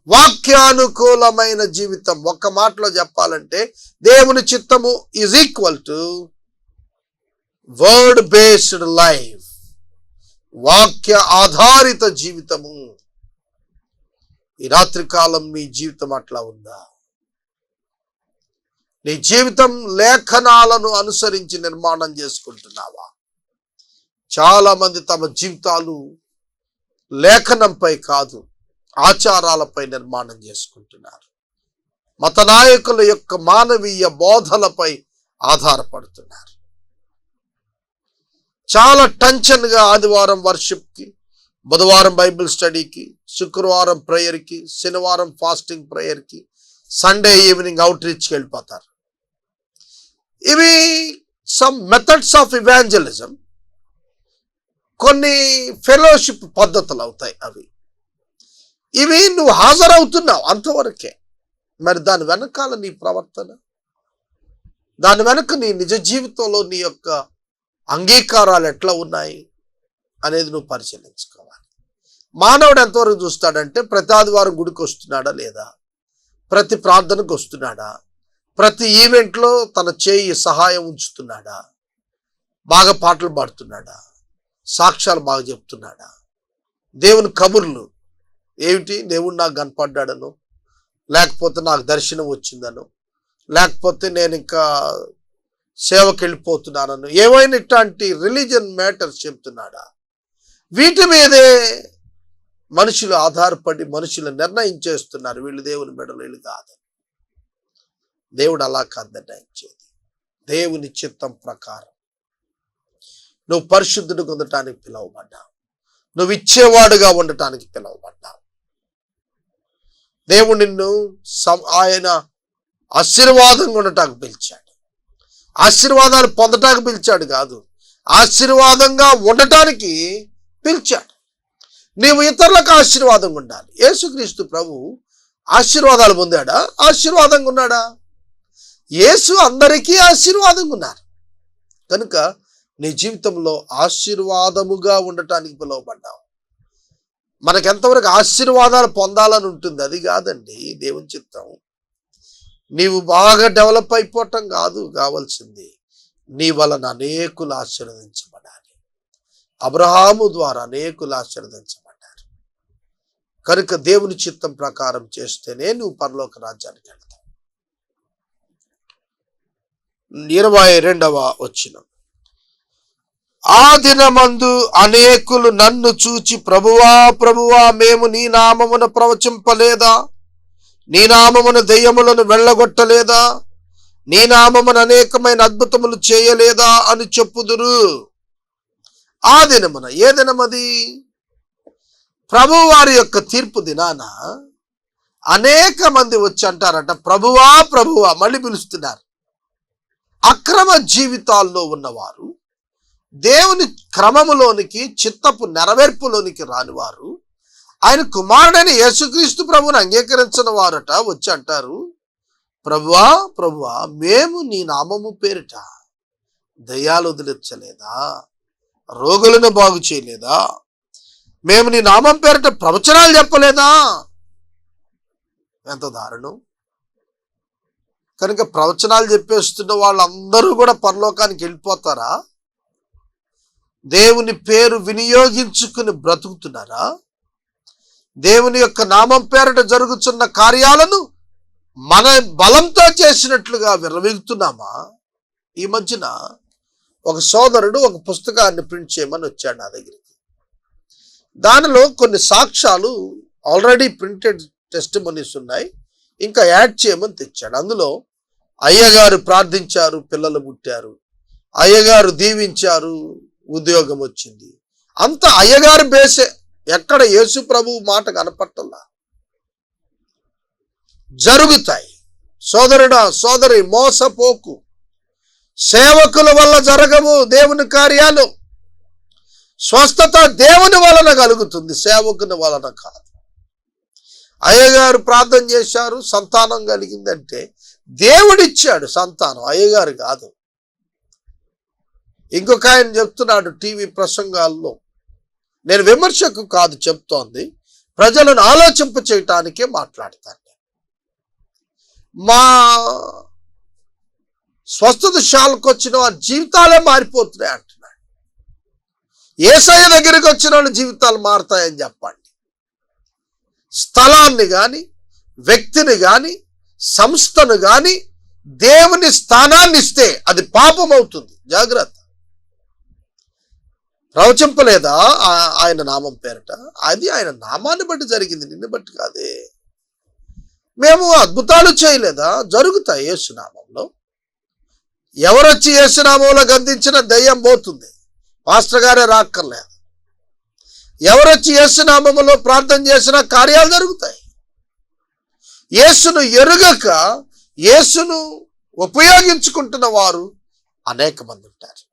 వాక్యానుకూలమైన జీవితం, ఒక్క మాటలో చెప్పాలంటే దేవుని చిత్తము is equal to word based life. వాక్య ఆధారిత జీవితము. ఈ రాత్రి కాలం నీ జీవితం అట్లా ఉందా? నీ జీవితం లేఖనాలను అనుసరించి నిర్మాణం చేసుకుంటున్నావా? చాలా మంది తమ జీవితాలు లేఖనంపై కాదు, ఆచారాలపై నిర్మాణం చేసుకుంటున్నారు. మత నాయకుల యొక్క మానవీయ బోధలపై ఆధారపడుతున్నారు. చాలా టెన్షన్గా ఆదివారం వర్షిప్కి, బుధవారం బైబిల్ స్టడీకి, శుక్రవారం ప్రేయర్కి, శనివారం ఫాస్టింగ్ ప్రేయర్కి, సండే ఈవినింగ్ అవుట్ రీచ్కి వెళ్ళిపోతారు. ఇవి సమ్ మెథడ్స్ ఆఫ్ ఇవాంజలిజం, కొన్ని ఫెలోషిప్ పద్ధతులు అవుతాయి. ఇవి నువ్వు హాజరవుతున్నావు అంతవరకే. మరి దాని వెనకాల నీ ప్రవర్తన, దాని వెనక నీ నిజ జీవితంలో నీ యొక్క అంగీకారాలు ఎట్లా ఉన్నాయి అనేది నువ్వు పరిశీలించుకోవాలి. మానవుడు ఎంతవరకు చూస్తాడంటే ప్రతి ఆదివారం గుడికి వస్తున్నాడా లేదా, ప్రతి ప్రార్థనకు వస్తున్నాడా, ప్రతి ఈవెంట్లో తన చేయి సహాయం ఉంచుతున్నాడా, బాగా పాటలు పాడుతున్నాడా, సాక్ష్యాలు బాగా చెప్తున్నాడా, దేవుని కబుర్లు ఏమిటి, దేవుడు నాకు కనపడ్డాడను, లేకపోతే నాకు దర్శనం వచ్చిందను, లేకపోతే నేను ఇంకా సేవకి వెళ్ళిపోతున్నానను, ఏవైనా ఇట్లాంటి రిలీజియన్ మ్యాటర్స్ చెప్తున్నాడా? వీటి మీదే మనుషులు ఆధారపడి మనుషులు నిర్ణయం చేస్తున్నారు, వీళ్ళు దేవుని బిడ్డలు, వీళ్ళు కాదు. దేవుడు అలా కాదు నిర్ణయించేది. దేవుని చిత్తం ప్రకారం నువ్వు పరిశుద్ధుడు ఉండటానికి పిలువబడ్డావు, నువ్వు ఇచ్చేవాడుగా ఉండటానికి పిలువబడ్డావు. దేవుడు నిన్ను ఆయన ఆశీర్వాదంగా ఉండటానికి పిలిచాడు. ఆశీర్వాదాలు పొందటానికి పిలిచాడు కాదు, ఆశీర్వాదంగా ఉండటానికి పిలిచాడు. నీవు ఇతరులకు ఆశీర్వాదంగా ఉండాలి. యేసుక్రీస్తు ప్రభు ఆశీర్వాదాలు పొందాడా? ఆశీర్వాదంగా ఉన్నాడా? యేసు అందరికీ ఆశీర్వాదంగా ఉన్నారు. కనుక నీ జీవితంలో ఆశీర్వాదముగా ఉండటానికి పిలువబడ్డావు. మనకెంతవరకు ఆశీర్వాదాలు పొందాలని ఉంటుంది, అది కాదండి దేవుని చిత్తం. నీవు బాగా డెవలప్ అయిపోవటం కాదు కావాల్సింది, నీ వలన అనేకులు ఆశీర్వదించబడాలి. అబ్రహాము ద్వారా అనేకులు ఆశీర్వదించబడ్డారు. కనుక దేవుని చిత్తం ప్రకారం చేస్తేనే నువ్వు పరలోక రాజ్యానికి వెళ్తావు. 22వ వచనం, ఆ దినమందు అనేకులు నన్ను చూచి, ప్రభువా ప్రభువా, మేము నీ నామమున ప్రవచింపలేదా? నీ నామమున దెయ్యములను వెళ్ళగొట్టలేదా? నీ నామమున అనేకమైన అద్భుతములు చేయలేదా అని చెప్పుదురు. ఆ దినమున, ఏ దినమది? ప్రభు వారి యొక్క తీర్పు దినాన అనేక మంది వచ్చి అంటారట, ప్రభువా ప్రభువా, మళ్ళీ పిలుస్తున్నారు. అక్రమ జీవితాల్లో ఉన్నవారు, దేవుని క్రమములోనికి, చిత్తపు నెరవేర్పులోనికి రానివారు, ఆయన కుమారుడైన యేసుక్రీస్తు ప్రభువుని అంగీకరించిన వారట వచ్చి అంటారు, ప్రభువా ప్రభువా, మేము నీ నామము పేరిట దయ్యాలు వదిలించలేదా? రోగులను బాగు చేయలేదా? మేము నీ నామం పేరిట ప్రవచనాలు చెప్పలేదా? ఎంత దారుణం! కనుక ప్రవచనాలు చెప్పేస్తున్న వాళ్ళందరూ కూడా పరలోకానికి వెళ్ళిపోతారా? దేవుని పేరు వినియోగించుకుని బ్రతుకుతున్నారా? దేవుని యొక్క నామం పేరిట జరుగుతున్న కార్యాలను మన బలంతో చేసినట్లుగా విర్రవీగుతున్నామా? ఈ మధ్యన ఒక సోదరుడు ఒక పుస్తకాన్ని ప్రింట్ చేయమని వచ్చాడు నా దగ్గరికి. దానిలో కొన్ని సాక్ష్యాలు, ఆల్రెడీ ప్రింటెడ్ టెస్టిమనీస్ ఉన్నాయి, ఇంకా యాడ్ చేయమని తెచ్చాడు. అందులో అయ్యగారు ప్రార్థించారు, పిల్లలు పుట్టారు, అయ్యగారు దీవించారు, ఉద్యోగం వచ్చింది. అంత అయ్యగారు బేసే, ఎక్కడ యేసు ప్రభు మాట కనపట్టల్లా. జరుగుతాయి. సోదరుడా సోదరి, మోసపోకు. సేవకుల వల్ల జరగవు దేవుని కార్యాలు. స్వస్థత దేవుని వలన కలుగుతుంది, సేవకుని వలన కాదు. అయ్యగారు ప్రార్థన చేశారు, సంతానం కలిగిందంటే దేవుడిచ్చాడు సంతానం, అయ్యగారు కాదు. ఇంకొక ఆయన చెప్తున్నాడు టీవీ ప్రసంగాల్లో, నేను విమర్శకు కాదు చెప్తోంది, ప్రజలను ఆలోచింప చేయటానికే మాట్లాడతాను. మా స్వస్థత శాలకు వచ్చిన వారి జీవితాలే మారిపోతున్నాయి అంటున్నాడు. యేసయ్య దగ్గరికి వచ్చిన వాళ్ళ జీవితాలు మారుతాయని చెప్పండి. స్థలాన్ని కానీ, వ్యక్తిని కానీ, సంస్థను కానీ దేవుని స్థానాన్ని ఇస్తే అది పాపం అవుతుంది. జాగ్రత్త. ప్రవచింపలేదా ఆయన నామం పేరట? అది ఆయన నామాన్ని బట్టి జరిగింది, నిన్ను బట్టి కాదే. మేము అద్భుతాలు చేయలేదా? జరుగుతాయి యేసునామంలో. ఎవరొచ్చి యేసునామంలో గద్దించిన దయ్యం పోతుంది, పాస్టర్ గారే రాక్కర్లేదు. ఎవరొచ్చి యేసునామంలో ప్రార్థన చేసిన కార్యాలు జరుగుతాయి. యేసును ఎరుగక యేసును ఉపయోగించుకుంటున్న వారు అనేక మంది ఉంటారు.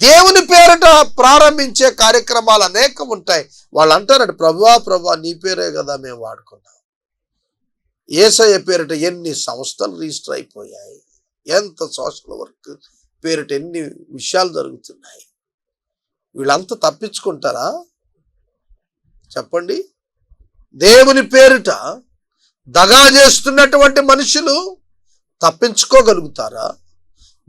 దేవుని పేరిట ప్రారంభించే కార్యక్రమాలు అనేకం ఉంటాయి. వాళ్ళు అంటారంట, ప్రభువా ప్రభువా, నీ పేరే కదా మేము వాడుకున్నాం. యేసయ్య పేరిట ఎన్ని సంస్థలు రిజిస్టర్ అయిపోయాయి, ఎంత సోషల్ వర్క్ పేరిట ఎన్ని విషయాలు జరుగుతున్నాయి. వీళ్ళంతా తప్పించుకుంటారా చెప్పండి? దేవుని పేరిట దగా చేస్తున్నటువంటి మనుషులు తప్పించుకోగలుగుతారా?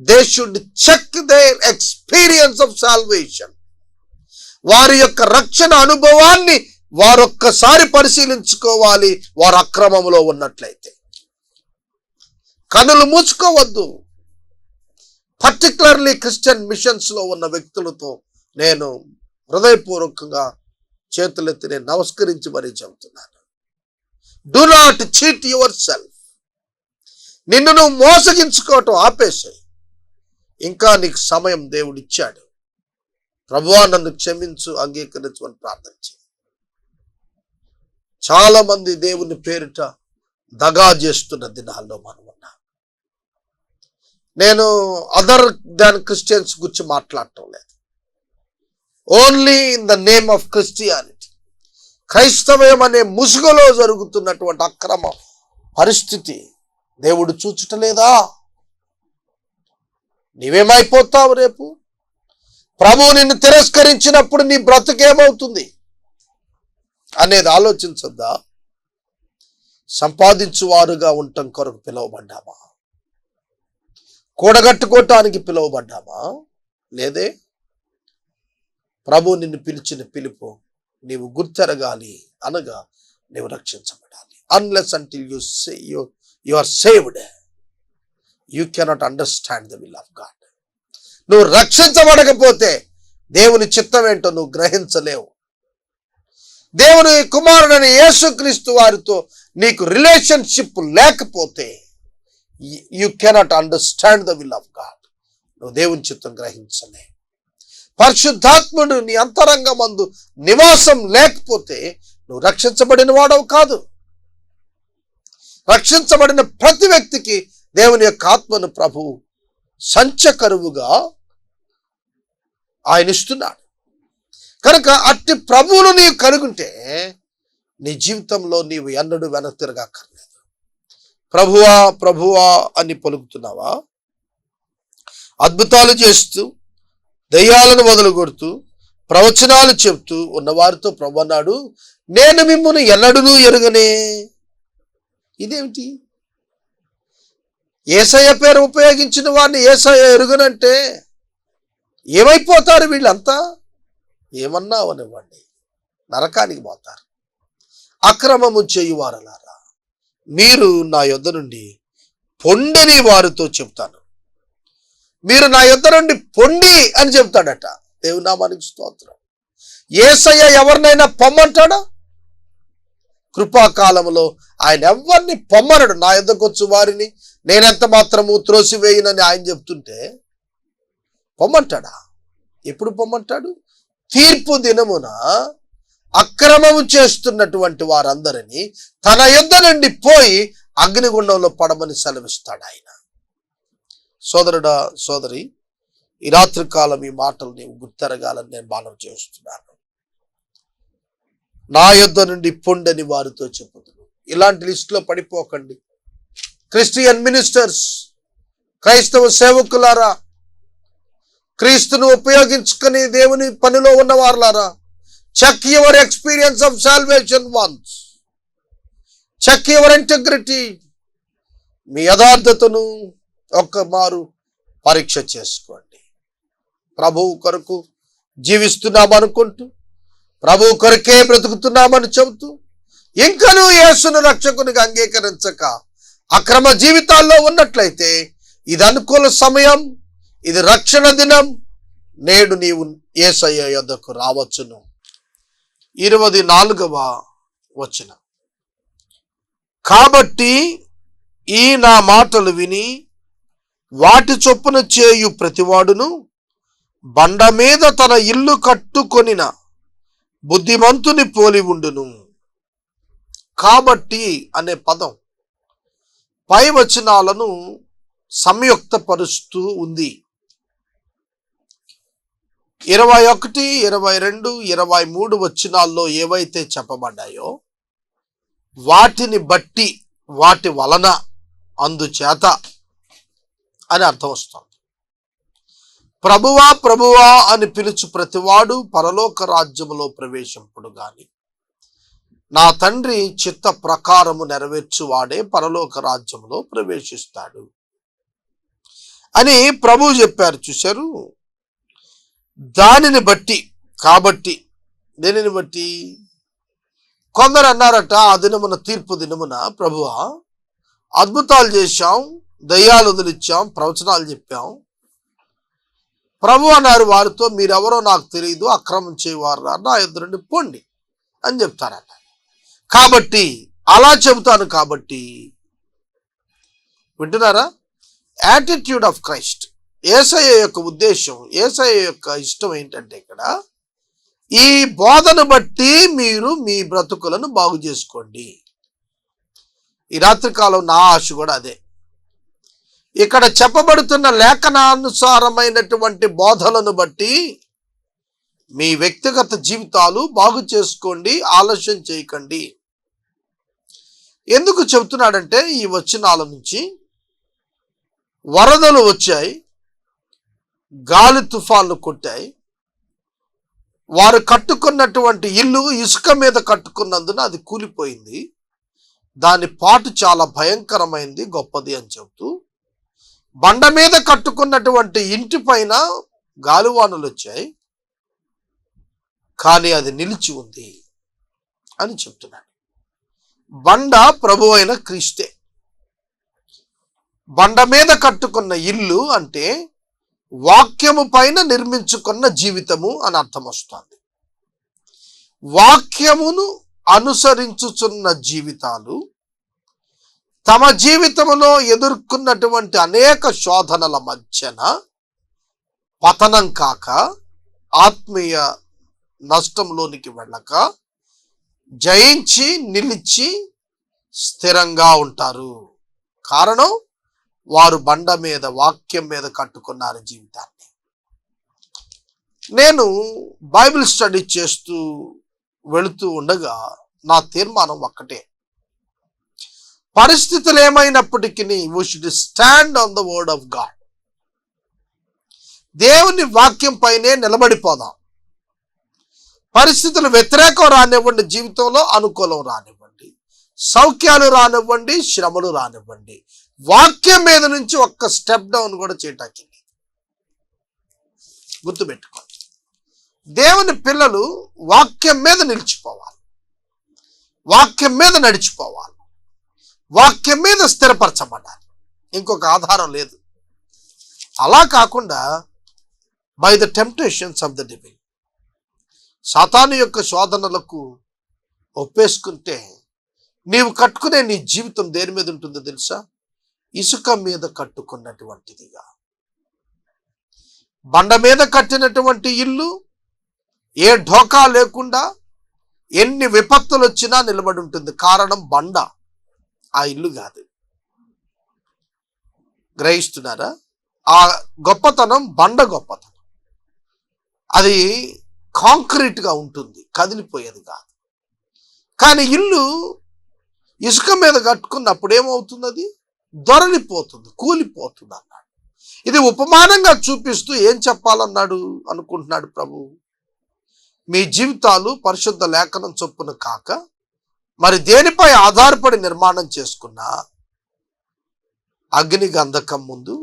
They should check their experience of salvation. వారి యొక్క రక్షణ అనుభవాన్ని వారొక్కసారి పరిశీలించుకోవాలి, వారు అక్రమంలో ఉన్నట్లయితే. కనులు మూసుకోవద్దు. పర్టికులర్లీ క్రిస్టియన్ మిషన్స్ లో ఉన్న వ్యక్తులతో నేను హృదయపూర్వకంగా చేతులెత్తి నేను నమస్కరించి మరీ చెబుతున్నాను. Do not cheat your self. నిన్ను నువ్వు మోసగించుకోవటం ఆపేసాయి. ఇంకా నీకు సమయం దేవుడు ఇచ్చాడు. ప్రభువా నన్ను క్షమించు, అంగీకరించమని ప్రార్థన చేయి. చాలా మంది దేవుని పేరిట దగా చేస్తున్న దినాల్లో మనం ఉన్నాం. నేను అదర్ దాన్ క్రిస్టియన్స్ గురించి మాట్లాడటం లేదు. Only in the name of Christianity. క్రైస్తవ్యం అనే ముసుగులో జరుగుతున్నటువంటి అక్రమ పరిస్థితి దేవుడు చూచుటలేదా? నీవేమైపోతావు రేపు? ప్రభువు నిన్ను తిరస్కరించినప్పుడు నీ బ్రతుకేమవుతుంది అనేది ఆలోచించద్దా? సంపాదించువారుగా ఉండటం కొరకు పిలువబడ్డామా? కూడగట్టుకోవటానికి పిలువబడ్డామా? లేదే. ప్రభు నిన్ను పిలిచిన పిలుపు నీవు గుర్తెరగాలి, అనగా నీవు రక్షించబడాలి. Unless until you are saved you cannot understand the will of God. నువ్వు రక్షించబడకపోతే దేవుని చిత్తం ఏంటో నువ్వు గ్రహించలేవు. దేవుని కుమారుడైన యేసుక్రీస్తు వారితో నీకు రిలేషన్షిప్ లేకపోతే you cannot understand the will of God. నువ్వు దేవుని చిత్తం గ్రహించలే. పరిశుద్ధాత్ముడు నీ అంతరంగమందు నివాసం లేకపోతే నువ్వు రక్షించబడిన వాడవు కాదు. రక్షించబడిన ప్రతి వ్యక్తికి దేవుని యొక్క ఆత్మను ప్రభువు సంచకరువుగా ఆయన ఇస్తున్నాడు. కనుక అట్టి ప్రభువును నీవు కలుగుంటే నీ జీవితంలో నీవు ఎన్నడూ వెనక్కి తిరగక్కర్లేదు. ప్రభువా ప్రభువా అని పలుకుతున్నావా? అద్భుతాలు చేస్తూ దయ్యాలను వదలగొడుతూ ప్రవచనాలు చెప్తూ ఉన్నవారితో ప్రభు అన్నాడు, నేను మిమ్మును ఎన్నడూ ఎరుగనే. ఇదేమిటి? యేసయ్య పేరు ఉపయోగించిన వారిని యేసయ్య ఎరుగనంటే ఏమైపోతారు వీళ్ళంతా? ఏమన్నా అవనివ్వండి, నరకానికి పోతారు. అక్రమము చేయువారలారా, మీరు నా యొద్ద నుండి పొండని వారితో చెప్తాను. మీరు నా యొద్ద నుండి పొండి అని చెప్తాడట. దేవుని నామానికి స్తోత్రం. యేసయ్య ఎవరినైనా పొమ్మంటాడా? కృపాకాలంలో ఆయన ఎవరిని పొమ్మనడు. నా యొద్దకు వచ్చు వారిని నేనెంత మాత్రము త్రోసివేయనని ఆయన చెప్తుంటే పొమ్మంటాడా? ఎప్పుడు పొమ్మంటాడు? తీర్పు దినమున అక్రమము చేస్తున్నటువంటి వారందరినీ తన యొద్ద నుండి పోయి అగ్నిగుండంలో పడమని సెలవిస్తాడు ఆయన. సోదరుడా సోదరి, ఈ రాత్రి కాలం ఈ మాటలు నీవు గుర్తెరగాలని నేను మనవి చేస్తున్నాను. నా యొద్ద నుండి పొండని వారితో చెప్పుతున్నాను. ఇలాంటి లిస్టులో పడిపోకండి. క్రిస్టియన్ మినిస్టర్స్, క్రైస్తవ సేవకులారా, క్రీస్తును ఉపయోగించుకుని దేవుని పనిలో ఉన్నవారులారా, check your experience of salvation once. Check your integrity. మీ యథార్థతను ఒక్క మారు పరీక్ష చేసుకోండి. ప్రభువు కొరకు జీవిస్తున్నామనుకుంటూ, ప్రభువు కొరకే బ్రతుకుతున్నామని చెబుతూ, ఇంకనూ యేసును రక్షకునిగా అంగీకరించక అక్రమ జీవితాల్లో ఉన్నట్లయితే ఇది అనుకూల సమయం, ఇది రక్షణ దినం. నేడు నీవు యేసయ్య యొద్దకు రావచ్చును. 24వ వచనం. కాబట్టి ఈ నా మాటలు విని వాటి చొప్పున చేయు ప్రతివాడును బండ మీద తన ఇల్లు కట్టుకొనిన బుద్ధిమంతుని పోలి ఉండును. కాబట్టి అనే పదం పై వచనాలను సంయుక్తపరుస్తూ ఉంది. 21, 22, 23 వచనాల్లో ఏవైతే చెప్పబడ్డాయో వాటిని బట్టి, వాటి వలన, అందుచేత అని అర్థం వస్తుంది. ప్రభువా ప్రభువా అని పిలుచు ప్రతివాడు పరలోక రాజ్యములో ప్రవేశింపుడు గాని నా తండ్రి చిత్త ప్రకారము నెరవేర్చువాడే పరలోక రాజ్యములో ప్రవేశిస్తాడు అని ప్రభువు చెప్పారు. చూశారు? దానిని బట్టి, కాబట్టి దేనిని బట్టి? కొందరు అన్నారట, ఆ దినమున, తీర్పు దినమున, ప్రభువా అద్భుతాలు చేశాం, దయ్యాలు వదిలిచ్చాం, ప్రవచనాలు చెప్పాం. ప్రభు అన్నారు వారితో, మీరెవరో నాకు తెలియదు, అక్రమం చేయవారు నా యొద్ద నుండి పొండి అని చెప్తారట. కాబట్టి అలా చెబుతాను. కాబట్టి వింటున్నారా? Attitude of Christ. యేసయ్య యొక్క ఉద్దేశం, యేసయ్య యొక్క ఇష్టం ఏంటంటే ఇక్కడ ఈ బోధను బట్టి మీరు మీ బ్రతుకులను బాగు చేసుకోండి. ఈ రాత్రికాలం నా ఆశ కూడా అదే. ఇక్కడ చెప్పబడుతున్న లేఖనానుసారమైనటువంటి బోధలను బట్టి మీ వ్యక్తిగత జీవితాలు బాగు చేసుకోండి, ఆలస్యం చేయకండి. ఎందుకు చెబుతున్నాడంటే ఈ వచనాల నుంచి వరదలు వచ్చాయి, గాలి తుఫాన్లు కొట్టాయి. వారు కట్టుకున్నటువంటి ఇల్లు ఇసుక మీద కట్టుకున్నందున అది కూలిపోయింది. దాని పాటు చాలా భయంకరమైంది, గొప్పది అని చెబుతూ, బండ మీద కట్టుకున్నటువంటి ఇంటి పైన గాలివానలు వచ్చాయి, కానీ అది నిలిచి ఉంది అని చెప్తున్నాడు. బండ ప్రభు అయిన క్రీస్తే. బండ మీద కట్టుకున్న ఇల్లు అంటే వాక్యము పైన నిర్మించుకున్న జీవితము అని అర్థం వస్తుంది. వాక్యమును అనుసరించుచున్న జీవితాలు తమ జీవితంలో ఎదుర్కొన్నటువంటి అనేక శోధనల మధ్యన పతనం కాక, ఆత్మీయ నష్టంలోనికి వెళ్ళక, జయించి నిలిచి స్థిరంగా ఉంటారు. కారణం, వారు బండ మీద, వాక్యం మీద కట్టుకున్నారు జీవితాన్ని. నేను బైబిల్ స్టడీ చేస్తూ వెళుతూ ఉండగా నా తీర్మానం ఒక్కటే, పరిస్థితులు ఏమైనప్పటికీ we should stand on the word of God. దేవుని వాక్యం పైనే నిలబడిపోదాం. పరిస్థితులు వ్యతిరేకం రానివ్వండి, జీవితంలో అనుకూలం రానివ్వండి, సౌఖ్యాలు రానివ్వండి, శ్రమలు రానివ్వండి, వాక్యం మీద నుంచి ఒక్క స్టెప్ డౌన్ కూడా చేయటానికి గుర్తుపెట్టుకోండి. దేవుని పిల్లలు వాక్యం మీద నిలిచిపోవాలి, వాక్యం మీద నడిచిపోవాలి, వాక్యం మీద స్థిరపరచబడాలి. ఇంకొక ఆధారం లేదు. అలా కాకుండా by the temptations of the devil, సాతాను యొక్క శోధనలకు ఒప్పేసుకుంటే నీవు కట్టుకునే నీ జీవితం దేని మీద ఉంటుందో తెలుసా? ఇసుక మీద కట్టుకున్నటువంటిదిగా. బండ మీద కట్టినటువంటి ఇల్లు ఏ ఢోకా లేకుండా ఎన్ని విపత్తులు వచ్చినా నిలబడి ఉంటుంది. కారణం బండ, ఆ ఇల్లు కాదు. గ్రహిస్తున్నారా? ఆ గొప్పతనం బండ గొప్పతనం. అది కాంక్రీట్గా ఉంటుంది, కదిలిపోయేది కాదు. కానీ ఇల్లు ఇసుక మీద కట్టుకున్నప్పుడు ఏమవుతుంది? అది దొరలిపోతుంది, కూలిపోతుంది అన్నాడు. ఇది ఉపమానంగా చూపిస్తూ ఏం చెప్పాలన్నాడు అనుకుంటున్నాడు ప్రభు? మీ జీవితాలు పరిశుద్ధ లేఖనం చొప్పున కాక మరి దేనిపై ఆధారపడి నిర్మాణం చేసుకున్నా అగ్ని గంధకం ముందు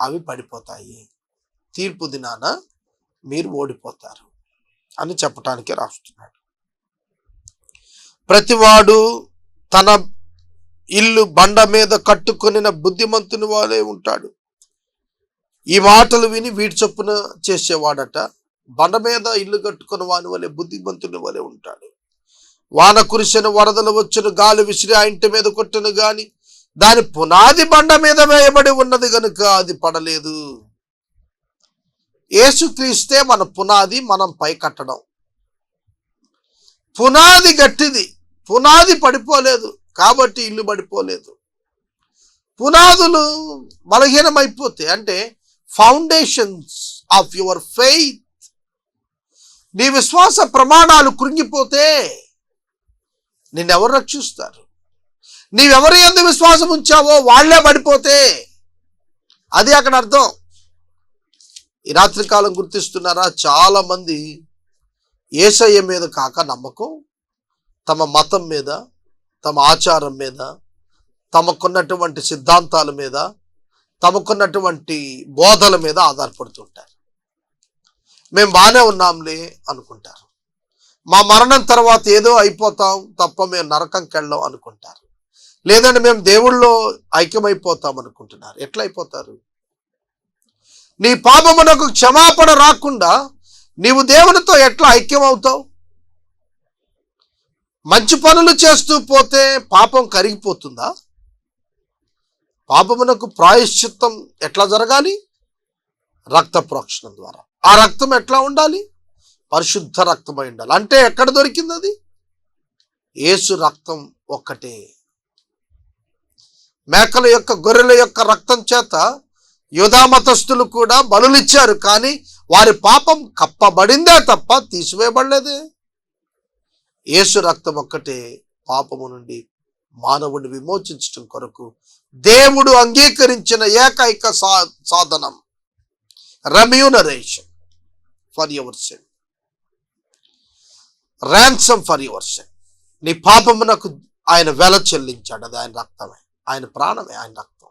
అవి పడిపోతాయి, తీర్పు దినాన మీరు ఓడిపోతారు అని చెప్పటానికి రాస్తున్నాడు. ప్రతివాడు తన ఇల్లు బండ మీద కట్టుకొనిన బుద్ధిమంతుని వాలే ఉంటాడు. ఈ మాటలు విని వీడి చొప్పున చేసేవాడట బండ మీద ఇల్లు కట్టుకుని వాని వలె బుద్ధిమంతుని వలె ఉంటాడు. వాన కురిసెను, వరదలు వచ్చును, గాలి విసిరి ఆ ఇంటి మీద కొట్టును గాని దాని పునాది బండ మీద వేయబడి ఉన్నది గనుక అది పడలేదు. యేసుక్రీస్తే మన పునాది, మనం పై కట్టడం. పునాది గట్టిది, పునాది పడిపోలేదు కాబట్టి ఇల్లు పడిపోలేదు. పునాదులు బలహీనమైపోతే, అంటే ఫౌండేషన్స్ ఆఫ్ యువర్ ఫెయిత్, నీ విశ్వాస ప్రమాణాలు కృంగిపోతే నిన్నెవరు రక్షిస్తారు? నీవెవరి యందు విశ్వాసం ఉంచావో వాళ్లే పడిపోతే, అది అక్కడ అర్థం. ఈ రాత్రికాలం గుర్తిస్తున్నారా? చాలా మంది యేసయ్య మీద కాక నమ్మకం తమ మతం మీద, తమ ఆచారం మీద, తమకున్నటువంటి సిద్ధాంతాల మీద, తమకున్నటువంటి బోధల మీద ఆధారపడుతుంటారు. మేము బాగానే ఉన్నాంలే అనుకుంటారు. మా మరణం తర్వాత ఏదో అయిపోతాం తప్ప మేము నరకంకి వెళ్ళాం అనుకుంటారు. లేదంటే మేము దేవుళ్ళో ఐక్యమైపోతాం అనుకుంటున్నారు. ఎట్లా అయిపోతారు? నీ పాపమునకు క్షమాపణ రాకుండా నీవు దేవునితో ఎట్లా ఐక్యం అవుతావు? మంచి పనులు చేస్తూ పోతే పాపం కరిగిపోతుందా? పాపమునకు ప్రాయశ్చిత్తం ఎట్లా జరగాలి? రక్త ప్రోక్షణం ద్వారా. ఆ రక్తం ఎట్లా ఉండాలి? పరిశుద్ధ రక్తమై ఉండాలి. అంటే ఎక్కడ దొరికింది అది? యేసు రక్తం ఒక్కటే. మేకల యొక్క, గొర్రెల యొక్క రక్తం చేత యూదా మతస్థులు కూడా బలులిచ్చారు, కానీ వారి పాపం కప్పబడిందే తప్ప తీసివేయబడలేదే. యేసు రక్తం ఒక్కటే పాపము నుండి మానవుడిని విమోచించడం కొరకు దేవుడు అంగీకరించిన ఏకైక సాధనం. Remuneration for your sin, ransom for your sin. నీ పాపమునకు ఆయన వెల చెల్లించాడు. అది ఆయన రక్తమే, ఆయన ప్రాణమే, ఆయన రక్తం.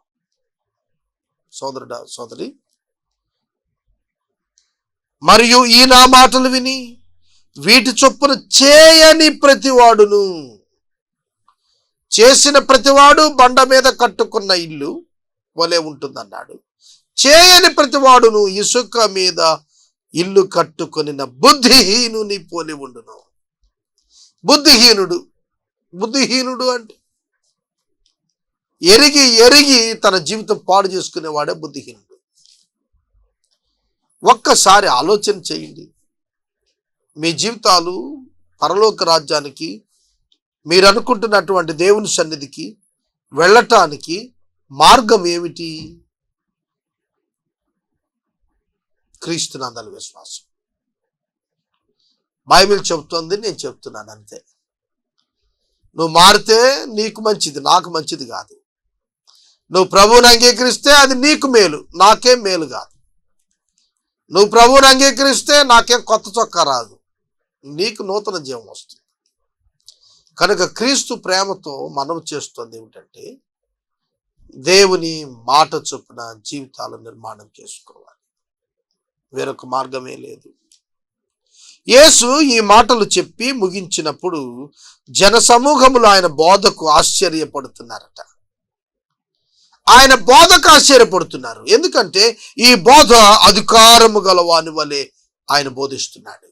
సోదరుడా, సోదరి, మరియు ఈ నా మాటలు విని వీటి చొప్పున చేయని ప్రతివాడును, చేసిన ప్రతివాడు బండ మీద కట్టుకున్న ఇల్లు వలె ఉంటుందన్నాడు. చేయని ప్రతివాడును ఇసుక మీద ఇల్లు కట్టుకొనిన బుద్ధిహీనుని పోలి ఉండును. బుద్ధిహీనుడు అంటే ఎరిగి తన జీవితం పాడు చేసుకునేవాడే బుద్ధిహీనుడు. ఒక్కసారి ఆలోచన చేయండి. మీ జీవితాలు పరలోక రాజ్యానికి, మీరు అనుకుంటున్నటువంటి దేవుని సన్నిధికి వెళ్ళటానికి మార్గం ఏమిటి? క్రీస్తునందలి విశ్వాసం. బైబిల్ చెబుతోంది, నేను చెప్తున్నాను అంతే. నువ్వు మారితే నీకు మంచిది, నాకు మంచిది కాదు. నువ్వు ప్రభువుని అంగీకరిస్తే అది నీకు మేలు, నాకేం మేలు కాదు. నువ్వు ప్రభువుని అంగీకరిస్తే నాకేం కొత్త చొక్కా రాదు, నీకు నూతన జీవం వస్తుంది. కనుక క్రీస్తు ప్రేమతో మనం చేస్తుంది ఏమిటంటే దేవుని మాట చొప్పున జీవితాలు నిర్మాణం చేసుకోవాలి. వేరొక మార్గమే లేదు. యేసు ఈ మాటలు చెప్పి ముగించినప్పుడు జన సమూహములు ఆయన బోధకు ఆశ్చర్యపడుతున్నారట. ఆయన బోధకు ఆశ్చర్యపడుతున్నారు. ఎందుకంటే ఈ బోధ అధికారము గలవాని వలె ఆయన బోధిస్తున్నాడు.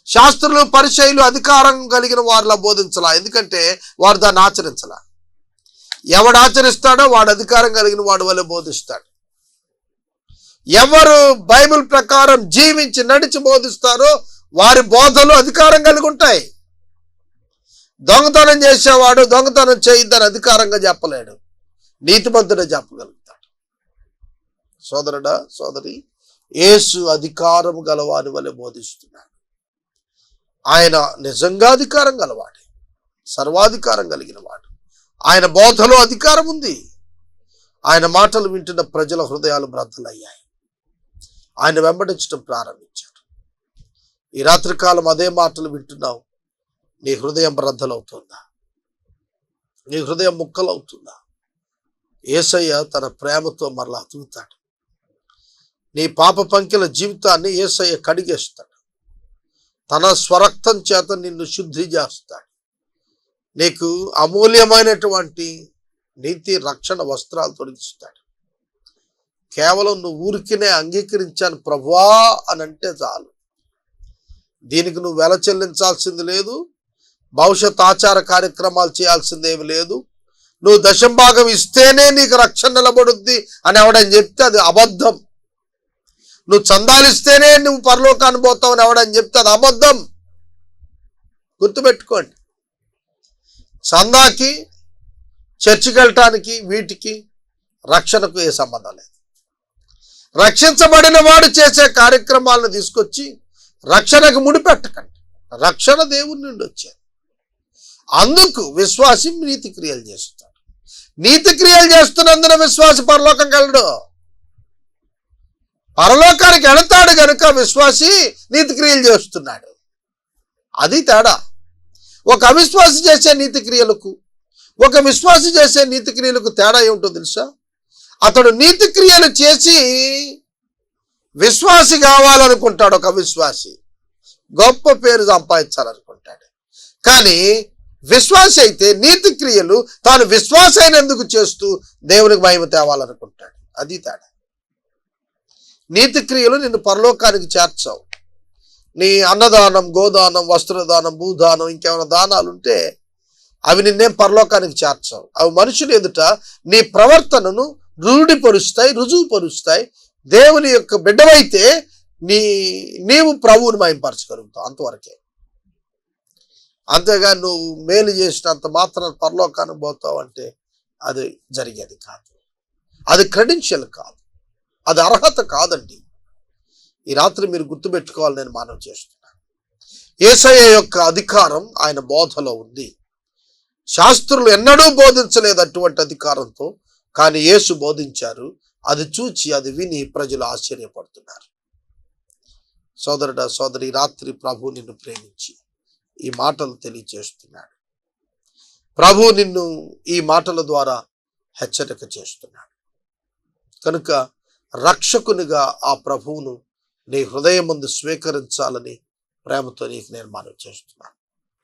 శాస్త్రులు పరిచయులు అధికారం కలిగిన వారిలా బోధించలా, ఎందుకంటే వారు దాన్ని ఆచరించలా. ఎవడు ఆచరిస్తాడో వాడు అధికారం కలిగిన వాడు వలె బోధిస్తాడు. ఎవరు బైబిల్ ప్రకారం జీవించి నడిచి బోధిస్తారో వారి బోధలు అధికారం కలిగి ఉంటాయి. దొంగతనం చేసేవాడు దొంగతనం చేయొద్దని అధికారంగా చెప్పలేడు, నీతిమంతుడే చెప్పగలుగుతాడు. సోదరుడా, సోదరి, యేసు అధికారం గలవాని వలె బోధిస్తున్నాడు. ఆయన నిజంగా అధికారం గలవాడే, సర్వాధికారం కలిగిన వాడు. ఆయన బోధలో అధికారం ఉంది. ఆయన మాటలు వింటున్న ప్రజల హృదయాలు బ్రద్దలయ్యాయి. ఆయన వెంబడించడం ప్రారంభించారు. ఈ రాత్రికాలం అదే మాటలు వింటున్నావు. నీ హృదయం బ్రద్దలవుతుందా? నీ హృదయం ముక్కలవుతుందా? యేసయ్య తన ప్రేమతో మరలా అతుకుతాడు. నీ పాప పంకిల జీవితాన్ని యేసయ్య కడిగేస్తాడు. తన స్వరక్తం చేత నిన్ను శుద్ధి చేస్తాడు. నీకు అమూల్యమైనటువంటి నీతి రక్షణ వస్త్రాలు తొలగిస్తాడు. కేవలం నువ్వు ఊరికినే అంగీకరించాను ప్రభువా అని అంటే చాలు. దీనికి నువ్వు వెల చెల్లించాల్సింది లేదు, భవిష్యత్ ఆచార కార్యక్రమాలు చేయాల్సిందేమి లేదు. నువ్వు దశంభాగం ఇస్తేనే నీకు రక్షణ నిలబడుద్ది అని ఎవడని చెప్తే అది అబద్ధం. నువ్వు చందాలిస్తేనే నువ్వు పరలోకాన్ని పోతావు అని ఎవడని చెప్తే అది అబద్ధం. గుర్తుపెట్టుకోండి. చందాకి, చర్చికి వెళ్ళటానికి, వీటికి రక్షణకు ఏ సంబంధం లేదు. రక్షించబడిన వాడు చేసే కార్యక్రమాలను తీసుకొచ్చి రక్షణకు ముడిపెట్టకండి. రక్షణ దేవుని నుండి వచ్చేది. అందుకు విశ్వాసి నీతి క్రియలు చేస్తాడు. నీతి క్రియలు చేస్తున్నందున విశ్వాసి పరలోకంకి వెళ్ళడు. పరలోకానికి వెళతాడు గనుక విశ్వాసి నీతి క్రియలు చేస్తున్నాడు. అది తేడా. ఒక అవిశ్వాసి చేసే నీతి క్రియలకు, ఒక విశ్వాసి చేసే నీతి క్రియలకు తేడా ఏమిటో తెలుసా? అతడు నీతి క్రియలు చేసి విశ్వాసి కావాలనుకుంటాడు. ఒక విశ్వాసి గొప్ప పేరు సంపాదించాలనుకుంటాడు. కానీ విశ్వాసి అయితే నీతి క్రియలు తాను విశ్వాసి అయినందుకు చేస్తూ దేవునికి మహిమ తేవాలనుకుంటాడు. అది తేడా. నీతి క్రియలు నిన్ను పరలోకానికి చేర్చావు. నీ అన్నదానం, గోదానం, వస్త్రదానం, భూదానం, ఇంకేమైనా దానాలు ఉంటే అవి నిన్నేం పరలోకానికి చేర్చావు. అవి మనుషులు ఎదుట నీ ప్రవర్తనను రుజువుపరుస్తాయి. దేవుని యొక్క బిడ్డవైతే నీవు ప్రభువుని మహిమపరచగలుగుతావు, అంతవరకే. అంతేగా నువ్వు మేలు చేసినంత మాత్రం పరలోకానికి పోతావు అంటే అది జరిగేది కాదు. అది క్రెడెన్షియల్ కాదు, అది అర్హత కాదండి. ఈ రాత్రి మీరు గుర్తుపెట్టుకోవాలి, నేను మనవి చేస్తున్నాను. యేసయ్య యొక్క అధికారం ఆయన బోధలో ఉంది. శాస్త్రులు ఎన్నడూ బోధించలేదు అటువంటి అధికారంతో, కానీ యేసు బోధించారు. అది చూచి, అది విని ప్రజలు ఆశ్చర్యపడుతున్నారు. సోదరుడా, సోదరి, రాత్రి ప్రభు నిన్ను ప్రేమించి ఈ మాటలు తెలియచేస్తున్నాడు. ప్రభు నిన్ను ఈ మాటల ద్వారా హెచ్చరిక చేస్తున్నాడు. కనుక రక్షకునిగా ఆ ప్రభువును నీ హృదయం ముందు స్వీకరించాలని ప్రేమతో నీకు నేను మనవి చేస్తున్నాను.